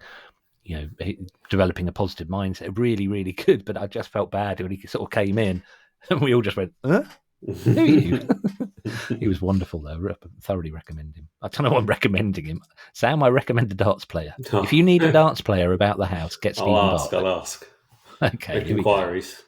a positive mindset. Really, really good. But I just felt bad when he sort of came in and we all just went, "Huh? Who are you?" He was wonderful, though. Thoroughly recommend him. I don't know why I'm recommending him. Sam, I recommend a darts player. Oh. If you need a darts player about the house, get Stephen Bartlett. I'll ask. Okay. Make inquiries.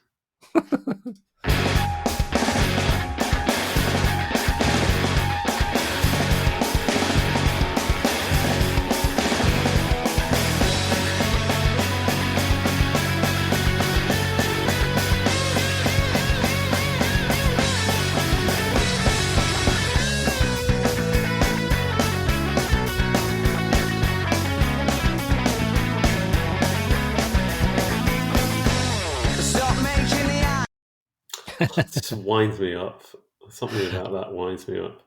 This winds me up. Something about that winds me up.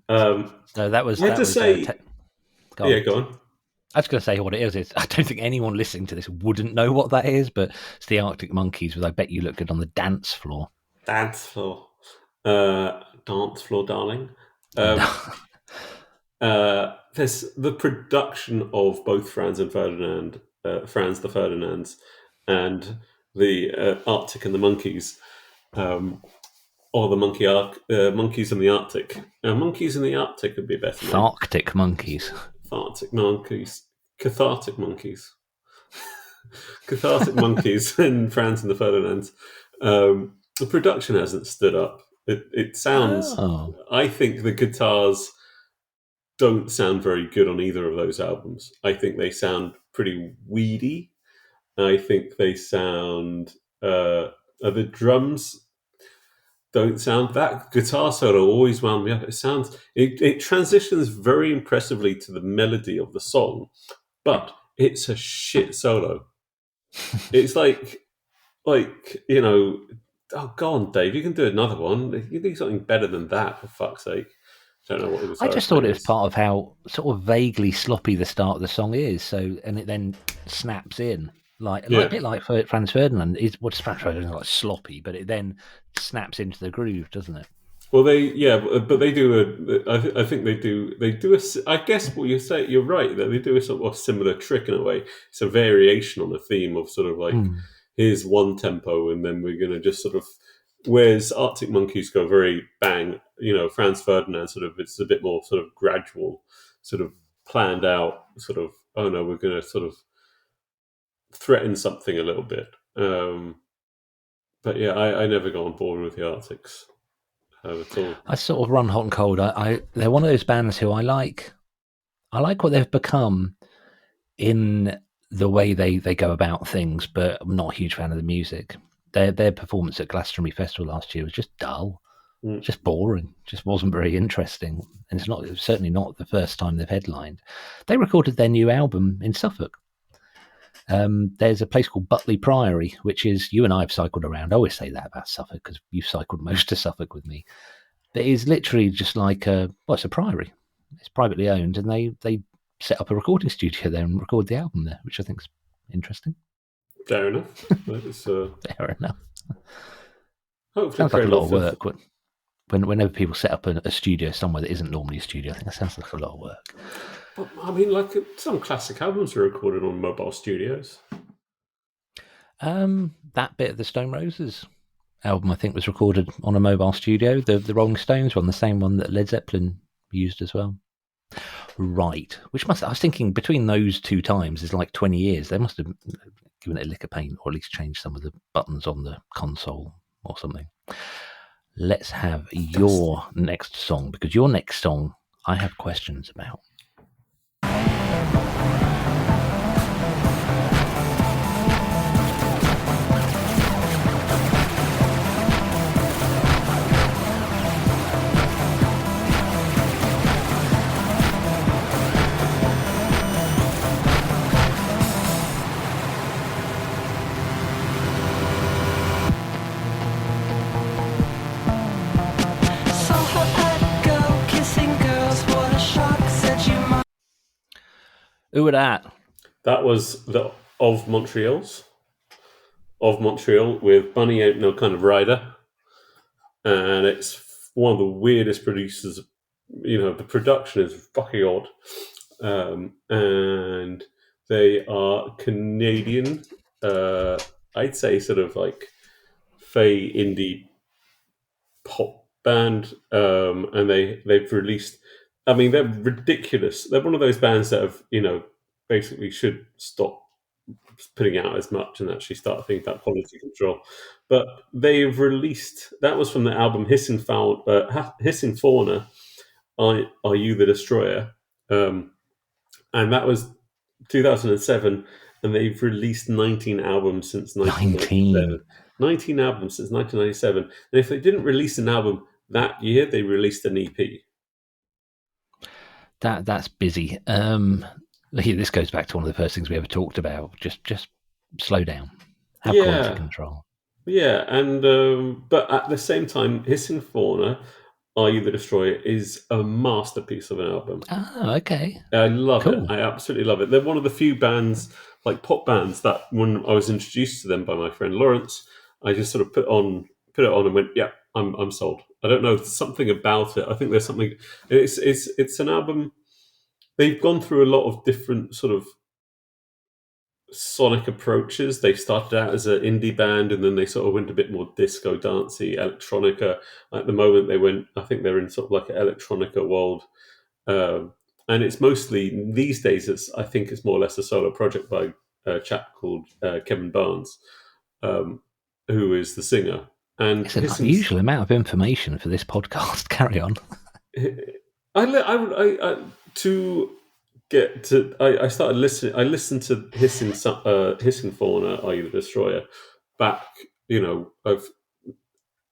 No, that was. I had to say. Go on. I was going to say what it is. I don't think anyone listening to this wouldn't know what that is, but it's the Arctic Monkeys with I Bet You Look Good on the Dance Floor. Dance floor. Dance floor, darling. There's the production of both Franz and Ferdinand, Franz the Ferdinands, and the Arctic and the Monkeys, or the Monkeys in the Arctic. Monkeys in the Arctic would be a better name. Arctic Monkeys. Arctic Monkeys. Cathartic Monkeys. Cathartic Monkeys and Franz and the Ferdinands. The production hasn't stood up. It sounds... Oh. I think the guitars don't sound very good on either of those albums. I think they sound pretty weedy. I think they sound... the drums don't sound... That guitar solo always wound me up. It transitions very impressively to the melody of the song, but it's a shit solo. It's like, you know... Oh, go on, Dave. You can do another one. You can do something better than that, for fuck's sake. Don't know what it was. I just thought it was part of how sort of vaguely sloppy the start of the song is. And it then snaps in, a bit like Franz Ferdinand. What's Franz Ferdinand like sloppy, but it then snaps into the groove, doesn't it? Well, but they do I think they do I guess what you say, you're right, that they do a sort of similar trick in a way. It's a variation on the theme of sort of like, here's one tempo, and then we're going to just sort of, whereas Arctic Monkeys go very bang, Franz Ferdinand sort of, it's a bit more sort of gradual, sort of planned out, sort of, oh no, we're going to sort of threaten something a little bit. But yeah, I never got on board with the Arctics at all. I sort of run hot and cold. They're one of those bands who I like what they've become in the way they go about things, but I'm not a huge fan of the music. Their performance at Glastonbury Festival last year was just dull, just boring, just wasn't very interesting. And it's certainly not the first time they've headlined. They recorded their new album in Suffolk. There's a place called Butley Priory, which is, you and I have cycled around. I always say that about Suffolk because you've cycled most of Suffolk with me. It is literally just like it's a priory. It's privately owned, and they set up a recording studio there and record the album there, which I think is interesting. Fair enough. Fair enough. Hopefully sounds like a lot of work. Whenever people set up a studio somewhere that isn't normally a studio, I think that sounds like a lot of work. But, I mean, like some classic albums are recorded on mobile studios. That bit of the Stone Roses album, I think, was recorded on a mobile studio. The Rolling Stones one, the same one that Led Zeppelin used as well. Right. I was thinking between those two times is like 20 years. They must have given it a lick of paint, or at least changed some of the buttons on the console or something. Let's have your next song, because your next song I have questions about. Who were that? That was the Of Montreal with Bunny Out No Kind of Rider. And it's one of the weirdest producers. The production is fucking odd. And they are Canadian, I'd say sort of like fey indie pop band. And they've released... I mean, they're ridiculous. They're one of those bands that have, basically should stop putting out as much and actually start thinking about quality control. But they've released... That was from the album Hissing Fauna, Are You the Destroyer? And that was 2007, and they've released 19 albums since 1997. 19 albums since 1997. And if they didn't release an album that year, they released an EP. That's busy. This goes back to one of the first things we ever talked about. Just slow down. Have quality control. Yeah, and but at the same time, Hissing Fauna Are You the Destroyer is a masterpiece of an album. Oh, okay. I love it. Cool. I absolutely love it. They're one of the few bands, like pop bands, that when I was introduced to them by my friend Lawrence, I just sort of put it on and went, yeah, I'm sold. I don't know, something about it. I think there's something. It's an album. They've gone through a lot of different sort of sonic approaches. They started out as an indie band, and then they sort of went a bit more disco, dancey, electronica. At the moment, I think they're in sort of like an electronica world. And it's mostly these days. I think it's more or less a solo project by a chap called Kevin Barnes, who is the singer. And It's an unusual amount of information for this podcast. Carry on. I started listening. I listened to Hissing Fauna, Are You the Destroyer? Back,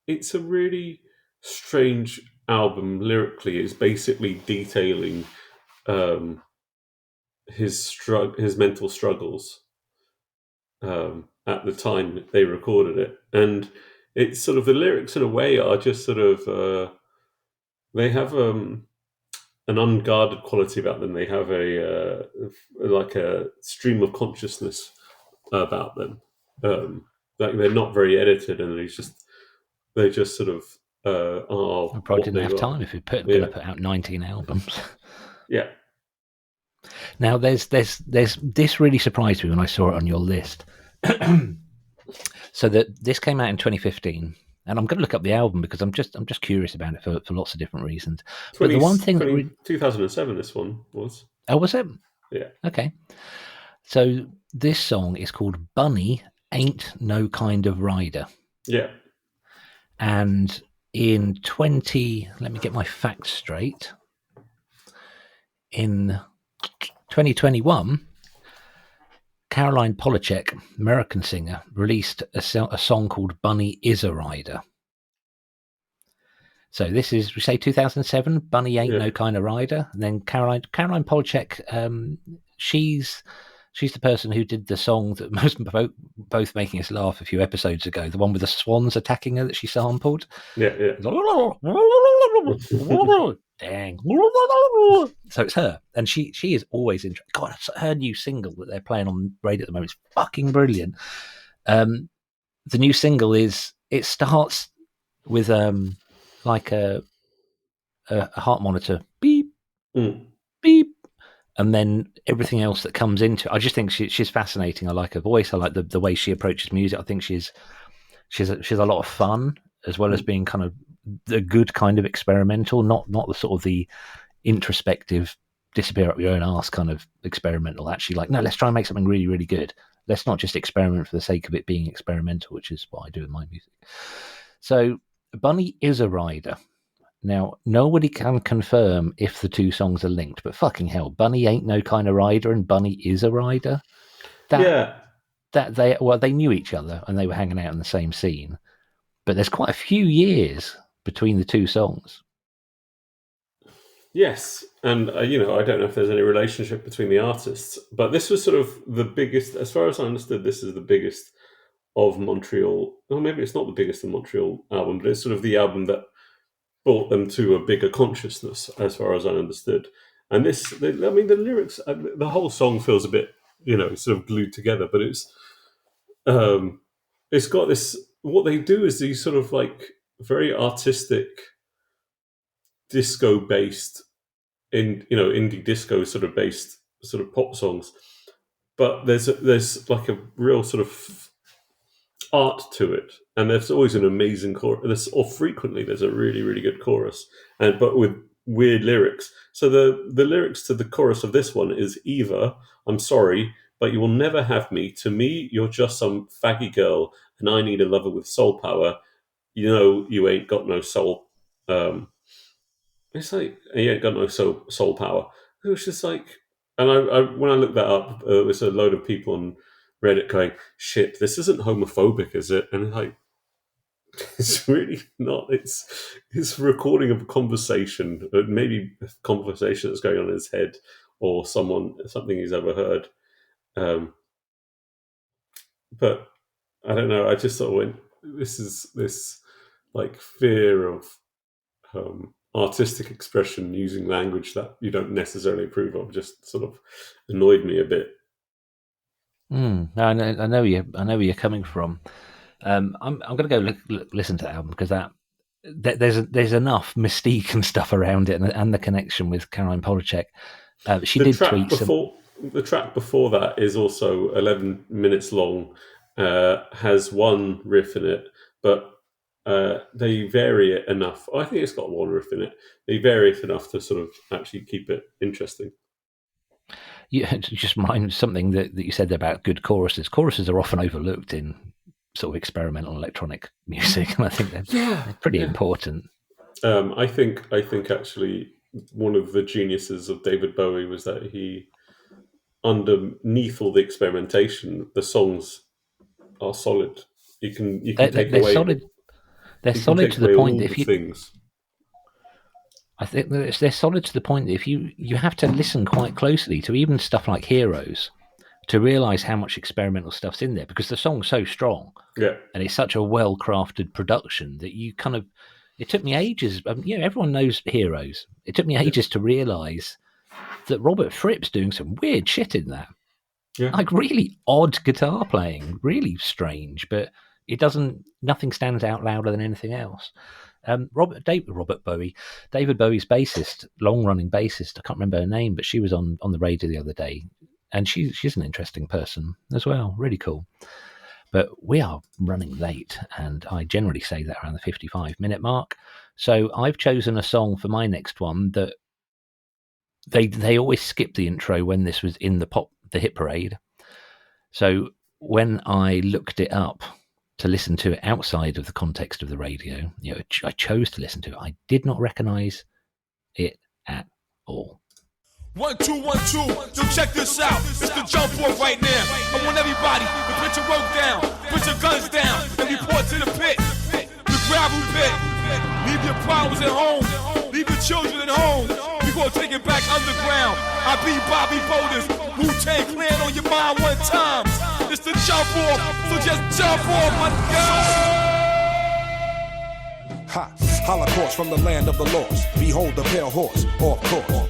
it's a really strange album lyrically. It's basically detailing his mental struggles at the time they recorded it, and it's sort of the lyrics in a way are just sort of they have an unguarded quality about them. They have like a stream of consciousness about them. Like they're not very edited, and they just sort of are. I probably didn't have time if you're going to put out 19 albums. Yeah. Now, there's this really surprised me when I saw it on your list. So that this came out in 2015, and I'm going to look up the album because I'm just curious about it for lots of different reasons. But the one thing 2007, this one was. Oh, was it? Yeah. Okay. So this song is called "Bunny Ain't No Kind of Rider." Yeah. And let me get my facts straight. In 2021, Caroline Polachek, American singer, released a song called "Bunny Is a Rider." So this is, we say 2007, Bunny Ain't No Kind of Rider. And then Caroline Polachek, she's the person who did the song that most both making us laugh a few episodes ago, the one with the swans attacking her that she sampled. Yeah. Dang. So it's her, and she is always interesting. God, her new single that they're playing on radio at the moment is fucking brilliant. The new single it starts with like a heart monitor, beep, beep, and then everything else that comes into it. I just think she's fascinating. I like her voice. I like the way she approaches music. I think she's a lot of fun, as well as being kind of a good kind of experimental, not the sort of the introspective disappear up your own arse kind of experimental. Actually, like, no, let's try and make something really, really good. Let's not just experiment for the sake of it being experimental, which is what I do in my music. So Bunny Is a Rider. Now, nobody can confirm if the two songs are linked, but fucking hell, Bunny Ain't No Kind of Rider and Bunny Is a Rider. They knew each other and they were hanging out in the same scene, but there's quite a few years between the two songs. Yes, and I don't know if there's any relationship between the artists, but this was sort of the biggest, as far as I understood, this is the biggest of Montreal. Well, maybe it's not the biggest of Montreal album, but it's sort of the album that brought them to a bigger consciousness, as far as I understood. And the lyrics, the whole song feels a bit, sort of glued together, but it's got this. What they do is these sort of like very artistic, disco-based, indie disco sort of based sort of pop songs, but there's like a real sort of art to it, and there's always an amazing chorus, or frequently there's a really, really good chorus, but with weird lyrics. So the lyrics to the chorus of this one is either, "I'm sorry, but you will never have me. To me, you're just some faggy girl, and I need a lover with soul power. You ain't got no soul." It's like, you ain't got no soul power. It was just like, and I when I looked that up, there was a load of people on Reddit going, "Shit, this isn't homophobic, is it?" And it's like, it's really not. It's a recording of a conversation, maybe a conversation that's going on in his head, or something he's overheard. But I don't know. I just sort of went, this like fear of artistic expression using language that you don't necessarily approve of just sort of annoyed me a bit. No, I know where you're coming from. I'm going to go listen to that album because there's enough mystique and stuff around it, and the connection with Caroline Polachek. She did tweet the track before that is also 11 minutes long, has one riff in it, but they vary it enough. I think it's got one riff in it. They vary it enough to sort of actually keep it interesting. Yeah, just remind something that you said about good choruses. Choruses are often overlooked in sort of experimental electronic music, and I think they're pretty important. I think actually one of the geniuses of David Bowie was that he, underneath all the experimentation, the songs are solid. You can take away solid. They're solid to the point that if you things. I think they're solid to the point that if you have to listen quite closely to even stuff like Heroes to realise how much experimental stuff's in there, because the song's so strong, and it's such a well-crafted production that you kind of. It took me ages. Everyone knows Heroes. It took me ages to realise that Robert Fripp's doing some weird shit in that, like really odd guitar playing, really strange, but it doesn't. Nothing stands out louder than anything else. David Bowie's bassist, long-running bassist. I can't remember her name, but she was on the radio the other day, and she's an interesting person as well. Really cool. But we are running late, and I generally say that around the 55-minute mark. So I've chosen a song for my next one that they always skip the intro when this was in the hit parade. So when I looked it up to listen to it outside of the context of the radio, I chose to listen to it. I did not recognise it at all. 1 2 1 2. Yo, check this out. It's the jump off right now. I want everybody to put your rope down, put your guns down, and report to the pit, the gravel pit. Leave your problems at home. Leave your children at home. We gonna take it back underground. I be Bobby Boulders. Wu-Tang Clan on your mind one time. It's the jump off, so just jump off, my God. Ha! Holocaust from the land of the lost. Behold the pale horse, off course.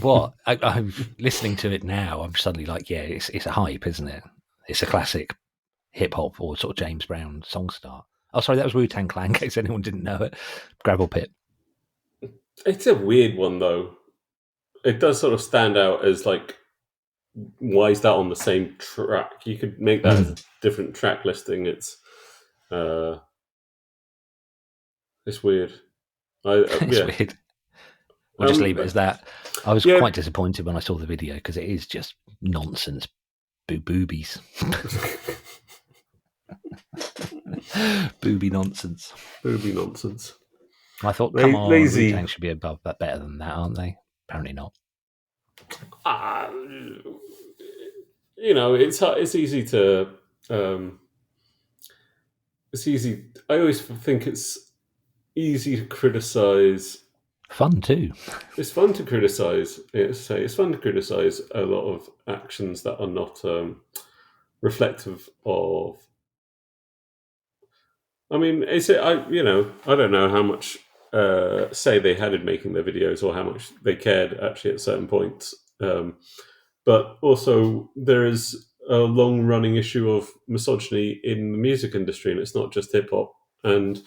What? I'm listening to it now. I'm suddenly like, yeah, it's a hype, isn't it? It's a classic hip hop or sort of James Brown song start. Oh, sorry, that was Wu-Tang Clan, in case anyone didn't know it. Gravel Pit. It's a weird one, though. It does sort of stand out as like, why is that on the same track? You could make that as a different track listing. It's weird. It's weird. We'll just leave it as that. I was quite disappointed when I saw the video because it is just nonsense. Boobies. Booby nonsense. Booby nonsense. I thought, come on, Wu-Tang should be above that, better than that, aren't they? Apparently not. It's easy to. It's easy. I always think it's easy to criticize. Fun too. It's fun to criticize. It's fun to criticize a lot of actions that are not reflective of. I mean, I don't know how much say they had in making their videos or how much they cared actually at certain points. But also there is a long-running issue of misogyny in the music industry, and it's not just hip-hop. And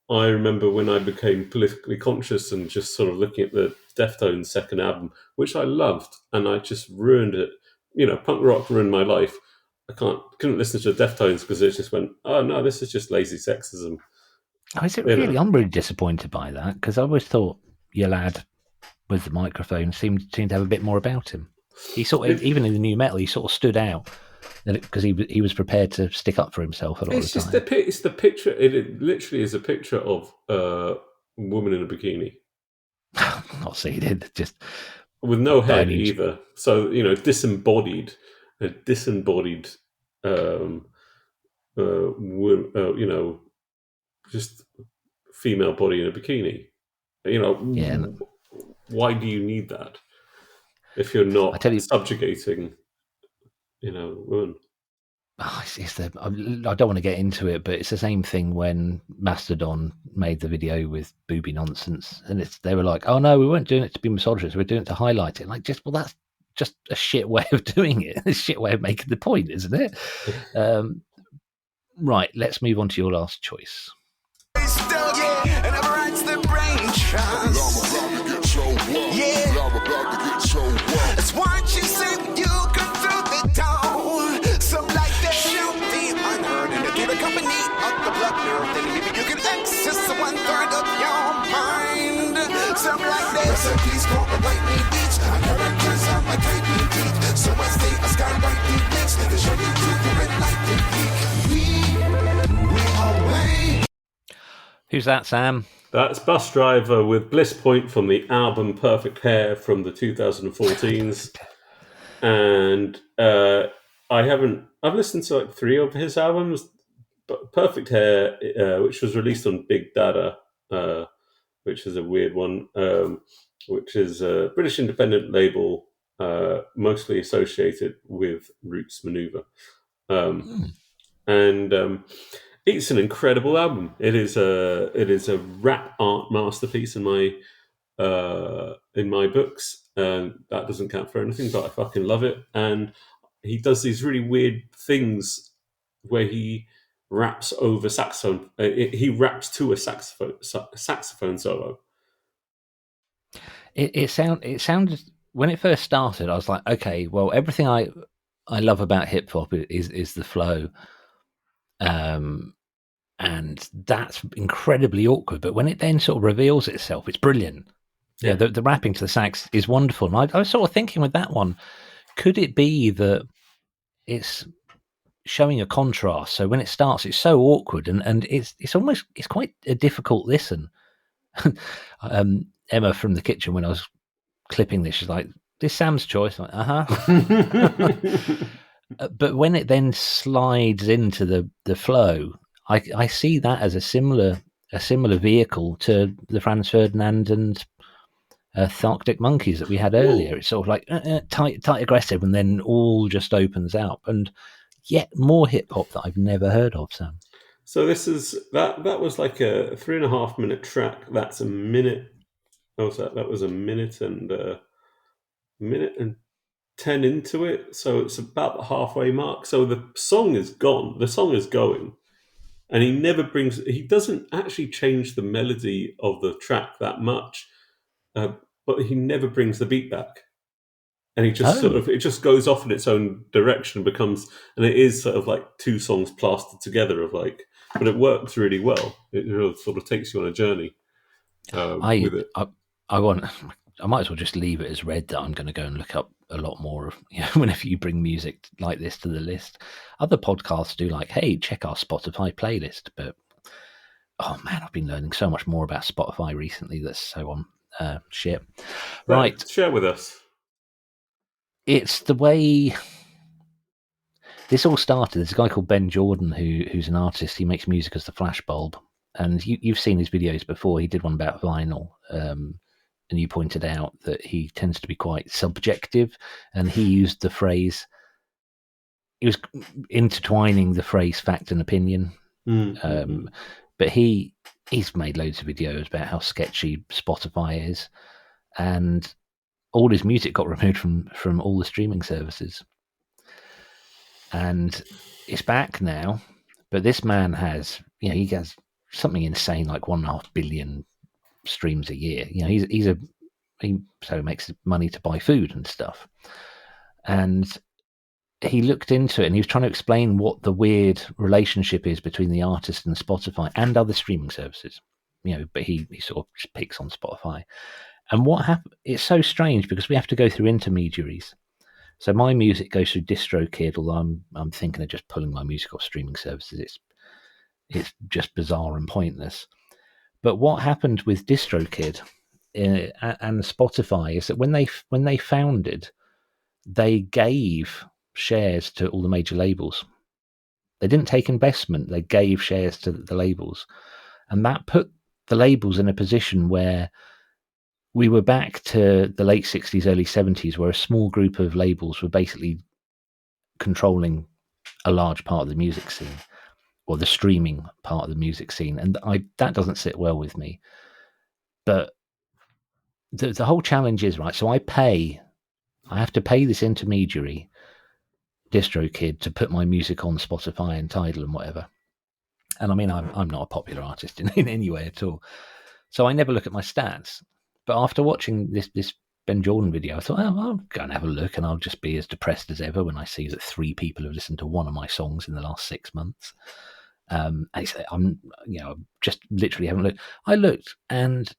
I remember when I became politically conscious and just sort of looking at the Deftones' second album, which I loved, and I just ruined it. Punk rock ruined my life. I couldn't listen to the Deftones because it just went, oh no, this is just lazy sexism. Oh, is it really? I'm really disappointed by that because I always thought your lad with the microphone seemed to have a bit more about him. He sort of, even in the new metal, he sort of stood out because he was prepared to stick up for himself a lot of the time. It's the picture. It literally is a picture of a woman in a bikini. Not seated, just with no head either. So disembodied, just female body in a bikini. Why do you need that if you're not subjugating, women? I don't want to get into it, but it's the same thing when Mastodon made the video with Booby Nonsense, and they were like, "Oh no, we weren't doing it to be misogynist. We're doing it to highlight it." Like, that's just a shit way of doing it. A shit way of making the point, isn't it? Right, let's move on to your last choice. It's what you say when you come through the door. Some like that shoot the unheard and get a company of the blood nerve. Then maybe you can access the 1/3 of your mind. Some like that. Recipes for a white meat beach. I characters on my great meat teeth. So I stay a skywrite deep links. To show you to the red light and we away. Who's that, Sam? That's Bus Driver with Bliss Point from the album Perfect Hair from the 2014s. And I've listened to like 3 of his albums, but Perfect Hair, which was released on Big Dada, which is a weird one, which is a British independent label, mostly associated with Roots Maneuver. And it's an incredible album. It is a rap art masterpiece in my books, and that doesn't count for anything. But I fucking love it. And he does these really weird things where he raps over saxophone. He raps to a saxophone solo. It sounded when it first started. I was like, okay, well, everything I love about hip hop is the flow. And that's incredibly awkward. But when it then sort of reveals itself, it's brilliant. Yeah, the rapping to the sax is wonderful. And I was sort of thinking with that one, could it be that it's showing a contrast? So when it starts, it's so awkward, and it's quite a difficult listen. Emma from the kitchen, when I was clipping this, she's like, "This Sam's choice." I'm like, but when it then slides into the flow, I see that as a similar vehicle to the Franz Ferdinand and Tharctic Monkeys that we had earlier. It's sort of like tight aggressive, and then all just opens out, and yet more hip hop that I've never heard of, Sam. So this is that was like a 3.5 minute track. That's a minute. That was a minute and 10 into it. So it's about the halfway mark. So the song is gone. The song is going. And he doesn't actually change the melody of the track that much, but he never brings the beat back. And he just it just goes off in its own direction, and it is sort of like 2 songs plastered together but it works really well. It really sort of takes you on a journey with it. I might as well just leave it as read that I'm going to go and look up a lot more of, whenever you bring music like this to the list. Other podcasts do like, hey, check our Spotify playlist. But, oh man, I've been learning so much more about Spotify recently that's so on shit. Right. Share with us. It's the way this all started. There's a guy called Ben Jordan who's an artist. He makes music as the flashbulb. And you've seen his videos before. He did one about vinyl. And you pointed out that he tends to be quite subjective, and he used the phrase, he was intertwining the phrase fact and opinion. Mm-hmm. But he's made loads of videos about how sketchy Spotify is, and all his music got removed from all the streaming services. And it's back now, but this man has, he has something insane like 1.5 billion streams a year. He makes money to buy food and stuff. And he looked into it, and he was trying to explain what the weird relationship is between the artist and Spotify and other streaming services. But he sort of just picks on Spotify. And what happened? It's so strange because we have to go through intermediaries. So my music goes through DistroKid, although I'm thinking of just pulling my music off streaming services. It's just bizarre and pointless. But what happened with DistroKid and Spotify is that when they founded, they gave shares to all the major labels. They didn't take investment; they gave shares to the labels, and that put the labels in a position where we were back to the late 60s, early 70s, where a small group of labels were basically controlling a large part of the music scene, or the streaming part of the music scene, and that doesn't sit well with me. But the whole challenge is, right, so I have to pay this intermediary, DistroKid, to put my music on Spotify and Tidal and whatever. And I mean, I'm not a popular artist in any way at all, so I never look at my stats. But after watching this Ben Jordan video, I thought, oh, I'll go and have a look, and I'll just be as depressed as ever when I see that 3 people have listened to one of my songs in the last 6 months. And I'm, just literally haven't looked. I looked, and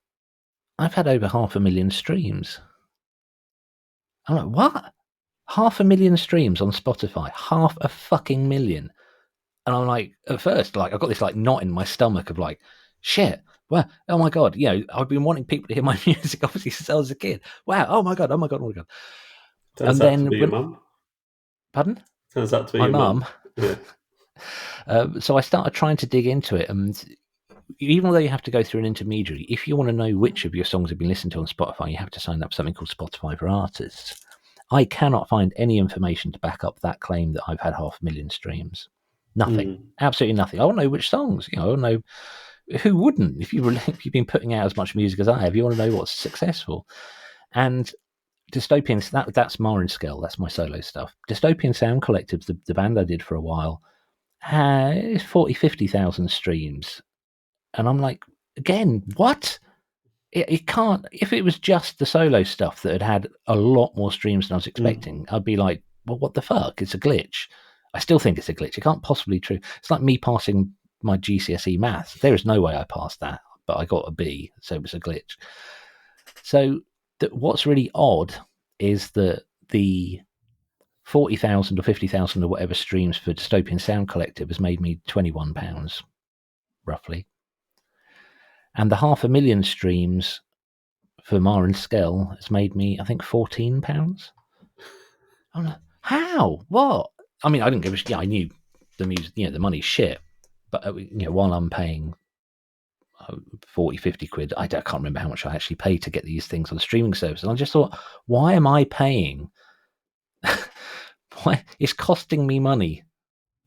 I've had over 500,000 streams. I'm like, what? 500,000 streams on Spotify, 500,000. And I'm like, at first, like, I've got this like knot in my stomach of like, shit. Well, oh my God, I've been wanting people to hear my music, obviously, since I was a kid. Wow, oh my God. Turns out to be your mum. Pardon? Turns out to be my your mum. Yeah. So I started trying to dig into it, and even though you have to go through an intermediary, if you want to know which of your songs have been listened to on Spotify, you have to sign up for something called Spotify for Artists. I cannot find any information to back up that claim that I've had 500,000 streams. Nothing. Absolutely nothing. I want to know which songs. I want to know. Who wouldn't? If you've been putting out as much music as I have, you want to know what's successful. And Dystopian, that's Marin Skell, that's my solo stuff. Dystopian Sound Collective, the band I did for a while, has 40,000-50,000 streams. And I'm like, again, what? It can't. If it was just the solo stuff that had a lot more streams than I was expecting, I'd be like, well, what the fuck? It's a glitch. I still think it's a glitch. It can't possibly be true. It's like me passing my GCSE maths. There is no way I passed that, but I got a B, so it was a glitch. So what's really odd is that the 40,000 or 50,000 or whatever streams for Dystopian Sound Collective has made me £21, roughly. And the 500,000 streams for Marin Skell has made me, I think, £14. I'm like, how? What? I mean, I didn't give a shit. I knew the music, the money's shit. But, while I'm paying 40, 50 quid, I can't remember how much I actually pay to get these things on the streaming service. And I just thought, why am I paying? Why? It's costing me money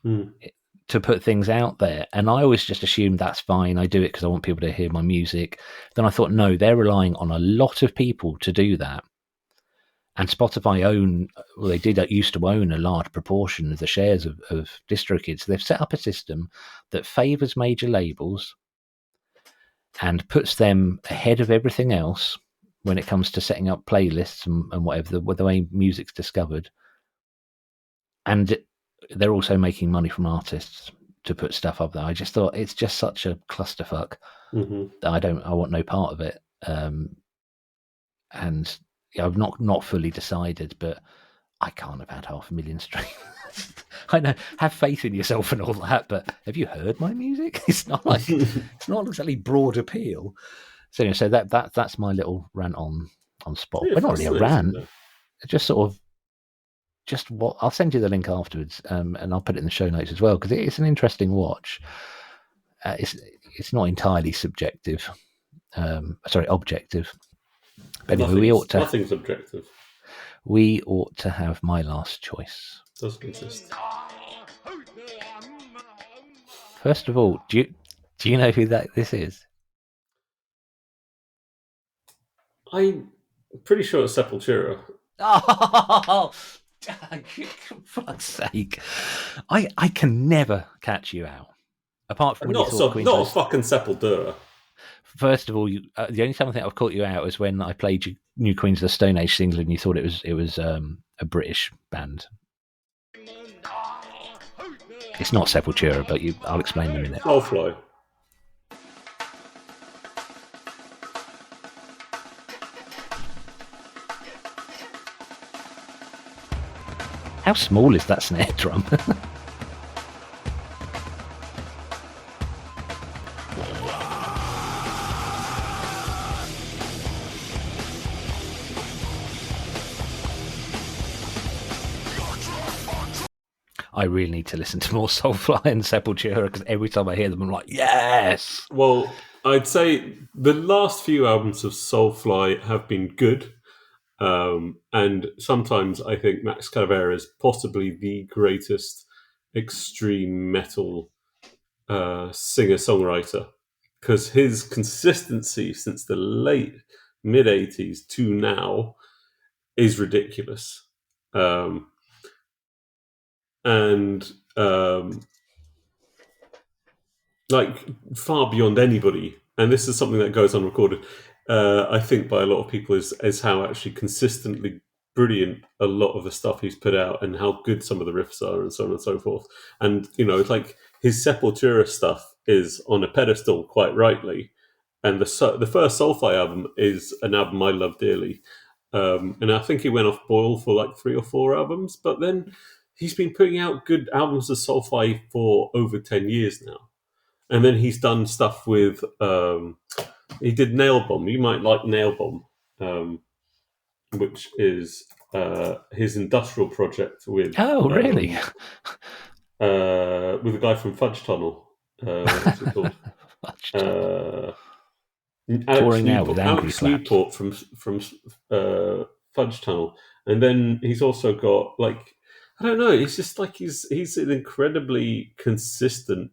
to put things out there. And I always just assumed that's fine. I do it because I want people to hear my music. Then I thought, no, they're relying on a lot of people to do that. And Spotify used to own a large proportion of the shares of DistroKid. So they've set up a system that favors major labels and puts them ahead of everything else when it comes to setting up playlists and whatever, the way music's discovered. And they're also making money from artists to put stuff up there. I just thought it's just such a clusterfuck that I want no part of it. And I've not fully decided, but I can't have had 500,000 streams. I know, have faith in yourself and all that, but have you heard my music? It's not exactly broad appeal. So that's my little rant on Spot. Yeah, but not really a rant. Just sort of what I'll send you the link afterwards, and I'll put it in the show notes as well, because it's an interesting watch. It's not entirely subjective. Objective. But anyway, nothing's objective. We ought to have my last choice. Doesn't exist. First of all, do you know who this is? I'm pretty sure it's Sepultura. Oh, for fuck's sake! I can never catch you out. Apart from not a fucking Sepultura. First of all, the only time I think I've caught you out is when I played New Queens of the Stone Age single, and you thought it was a British band. It's not Sepultura, but I'll explain in a minute. Soulfly. How small is that snare drum? I really need to listen to more Soulfly and Sepultura, because every time I hear them, I'm like, yes! Well, I'd say the last few albums of Soulfly have been good. And sometimes I think Max Calavera is possibly the greatest extreme metal singer-songwriter, because his consistency since the mid-80s to now is ridiculous. Like far beyond anybody. And this is something that goes unrecorded, I think, by a lot of people, is how actually consistently brilliant a lot of the stuff he's put out, and how good some of the riffs are, and so on and so forth. And it's like his Sepultura stuff is on a pedestal, quite rightly. And the first Soulfly album is an album I love dearly. And I think he went off boil for like 3 or 4 albums, but then he's been putting out good albums of Soulfly for over 10 years now. And then he's done stuff with, he did Nail Bomb. You might like Nail Bomb, which is his industrial project with... Oh, really? With a guy from Fudge Tunnel. What's it called? Fudge Tunnel. Touring now with Angry Alex Slaps. Newport from Fudge Tunnel. And then he's also got, like, I don't know, it's just like he's an incredibly consistent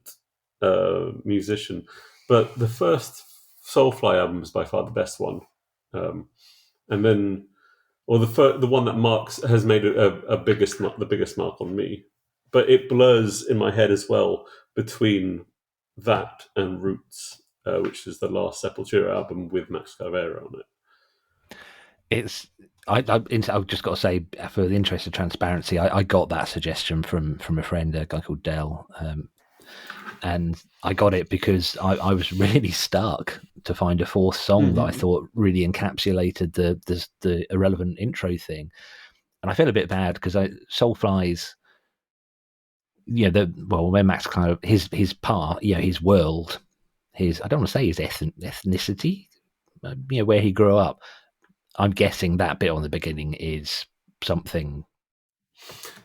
musician. But the first Soulfly album is by far the best one. And then, or the one that has made the biggest mark on me. But it blurs in my head as well between that and Roots, which is the last Sepultura album with Max Cavalera on it. I've just got to say, for the interest of transparency, I got that suggestion from a friend, a guy called Dell, and I got it because I was really stuck to find a fourth song that I thought really encapsulated the irrelevant intro thing, and I feel a bit bad because Soulfly's, when Max kind of his part, his world, I don't want to say his ethnicity, where he grew up. I'm guessing that bit on the beginning is something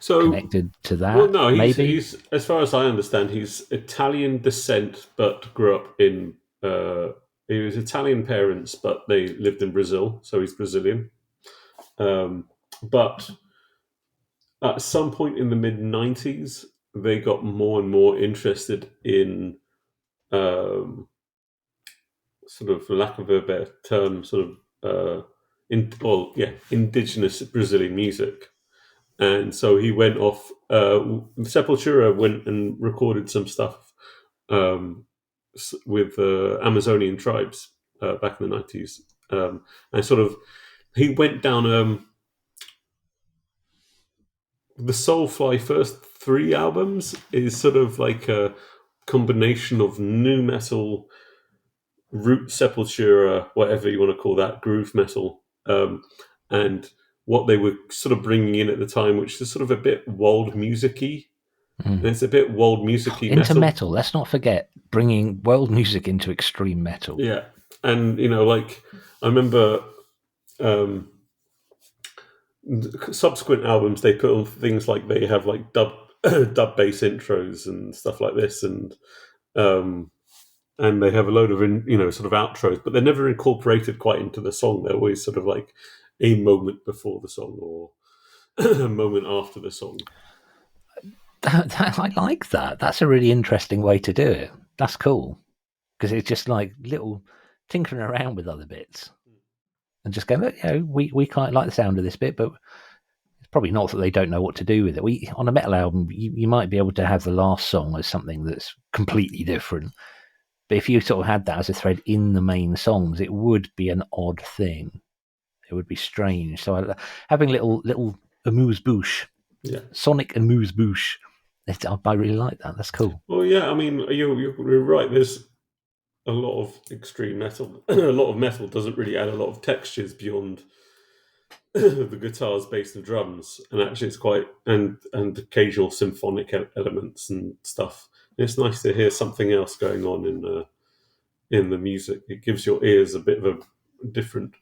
connected to that. Well, no, maybe. He's, as far as I understand, he's Italian descent, but grew up in. He was Italian parents, but they lived in Brazil, so he's Brazilian. But at some point in the mid-90s, they got more and more interested in, sort of, for lack of a better term, sort of. Indigenous Brazilian music. And so he went off, Sepultura went and recorded some stuff with Amazonian tribes back in the 90s. And sort of, he went down, the Soulfly first 3 albums is sort of like a combination of nu metal, root Sepultura, whatever you want to call that, groove metal, and what they were sort of bringing in at the time, which is sort of a bit world music-y. And it's a bit world music-y into metal. Let's not forget bringing world music into extreme metal. Yeah, and like I remember subsequent albums, they put on things like they have like dub bass intros and stuff like this, and they have a load of sort of outros, but they're never incorporated quite into the song. They're always sort of like a moment before the song or a moment after the song. I like that. That's a really interesting way to do it. That's cool, because it's just like little tinkering around with other bits and just going, look, we quite like the sound of this bit, but it's probably not that they don't know what to do with it. On a metal album, you might be able to have the last song as something that's completely different. But if you sort of had that as a thread in the main songs, it would be an odd thing. It would be strange. So having little amuse-bouche, sonic amuse-bouche, I really like that. That's cool. Well, yeah, I mean, you're right. There's a lot of extreme metal. A lot of metal doesn't really add a lot of textures beyond the guitars, bass, and drums. And actually, it's quite and occasional symphonic elements and stuff. It's nice to hear something else going on in the music. It gives your ears a bit of a different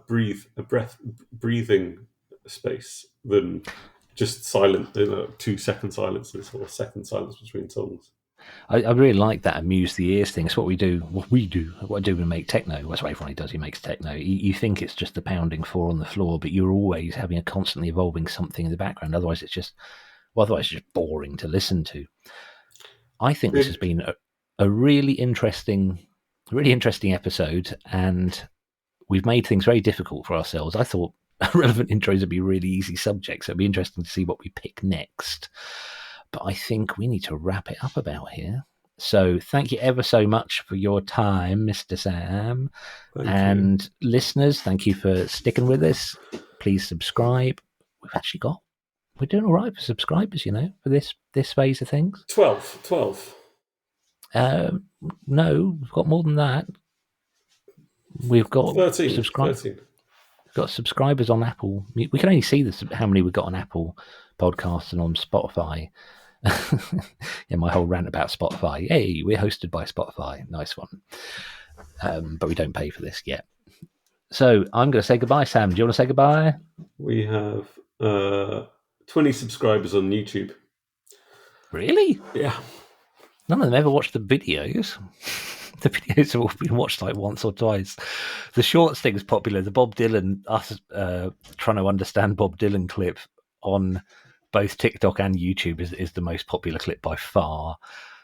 breathing space than just silent, 2-second silences or second silence between songs. I really like that amuse the ears thing. It's what we do. What I do when we make techno. That's what everyone does. He makes techno. You think it's just the pounding 4 on the floor, but you're always having a constantly evolving something in the background. Otherwise, it's just Well, otherwise, it's just boring to listen to. I think this has been a really interesting episode, and we've made things very difficult for ourselves. I thought relevant intros would be really easy subjects. It'd be interesting to see what we pick next. But I think we need to wrap it up about here. So thank you ever so much for your time, Mr. Sam. Thank you. Listeners, thank you for sticking with us. Please subscribe. We're doing all right for subscribers, for this phase of things. 12. No, we've got more than that. We've got 13. We've got subscribers on Apple. We can only see how many we've got on Apple Podcasts and on Spotify. Yeah, my whole rant about Spotify. Hey, we're hosted by Spotify. Nice one. But we don't pay for this yet. So I'm going to say goodbye, Sam. Do you want to say goodbye? We have 20 subscribers on YouTube. Really? Yeah. None of them ever watched the videos. The videos have all been watched like once or twice. The shorts thing is popular. The Bob Dylan, us trying to understand Bob Dylan clip on both TikTok and YouTube is the most popular clip by far.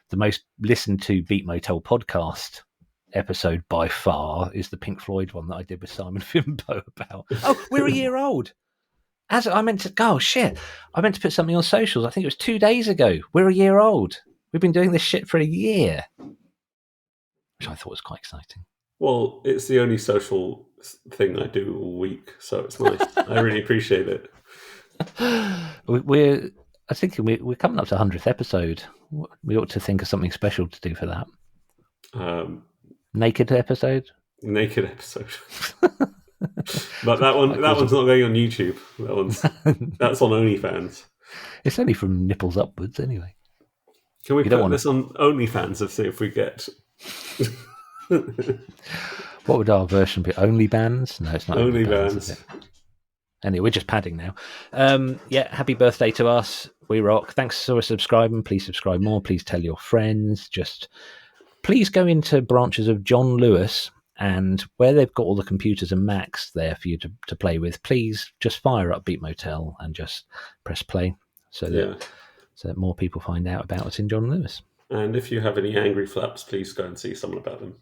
The most listened to Beat Motel podcast episode by far is the Pink Floyd one that I did with Simon Fimbo about. Oh, we're a year old. I meant to put something on socials. I think it was 2 days ago. We're a year old. We've been doing this shit for a year, which I thought was quite exciting. Well, it's the only social thing I do all week, so it's nice. I really appreciate it. We're coming up to 100th episode. We ought to think of something special to do for that. Naked episode. But that one's not going on YouTube. That's on OnlyFans. It's only from nipples upwards, anyway. Can we put this on OnlyFans and see if we get? What would our version be? OnlyBands? No, it's not OnlyBands. Anyway, we're just padding now. Happy birthday to us. We rock. Thanks for subscribing. Please subscribe more. Please tell your friends. Please go into branches of John Lewis, and where they've got all the computers and Macs there for you to play with, please just fire up Beat Motel and just press play so that more people find out about us in John Lewis. And if you have any angry flaps, please go and see someone about them.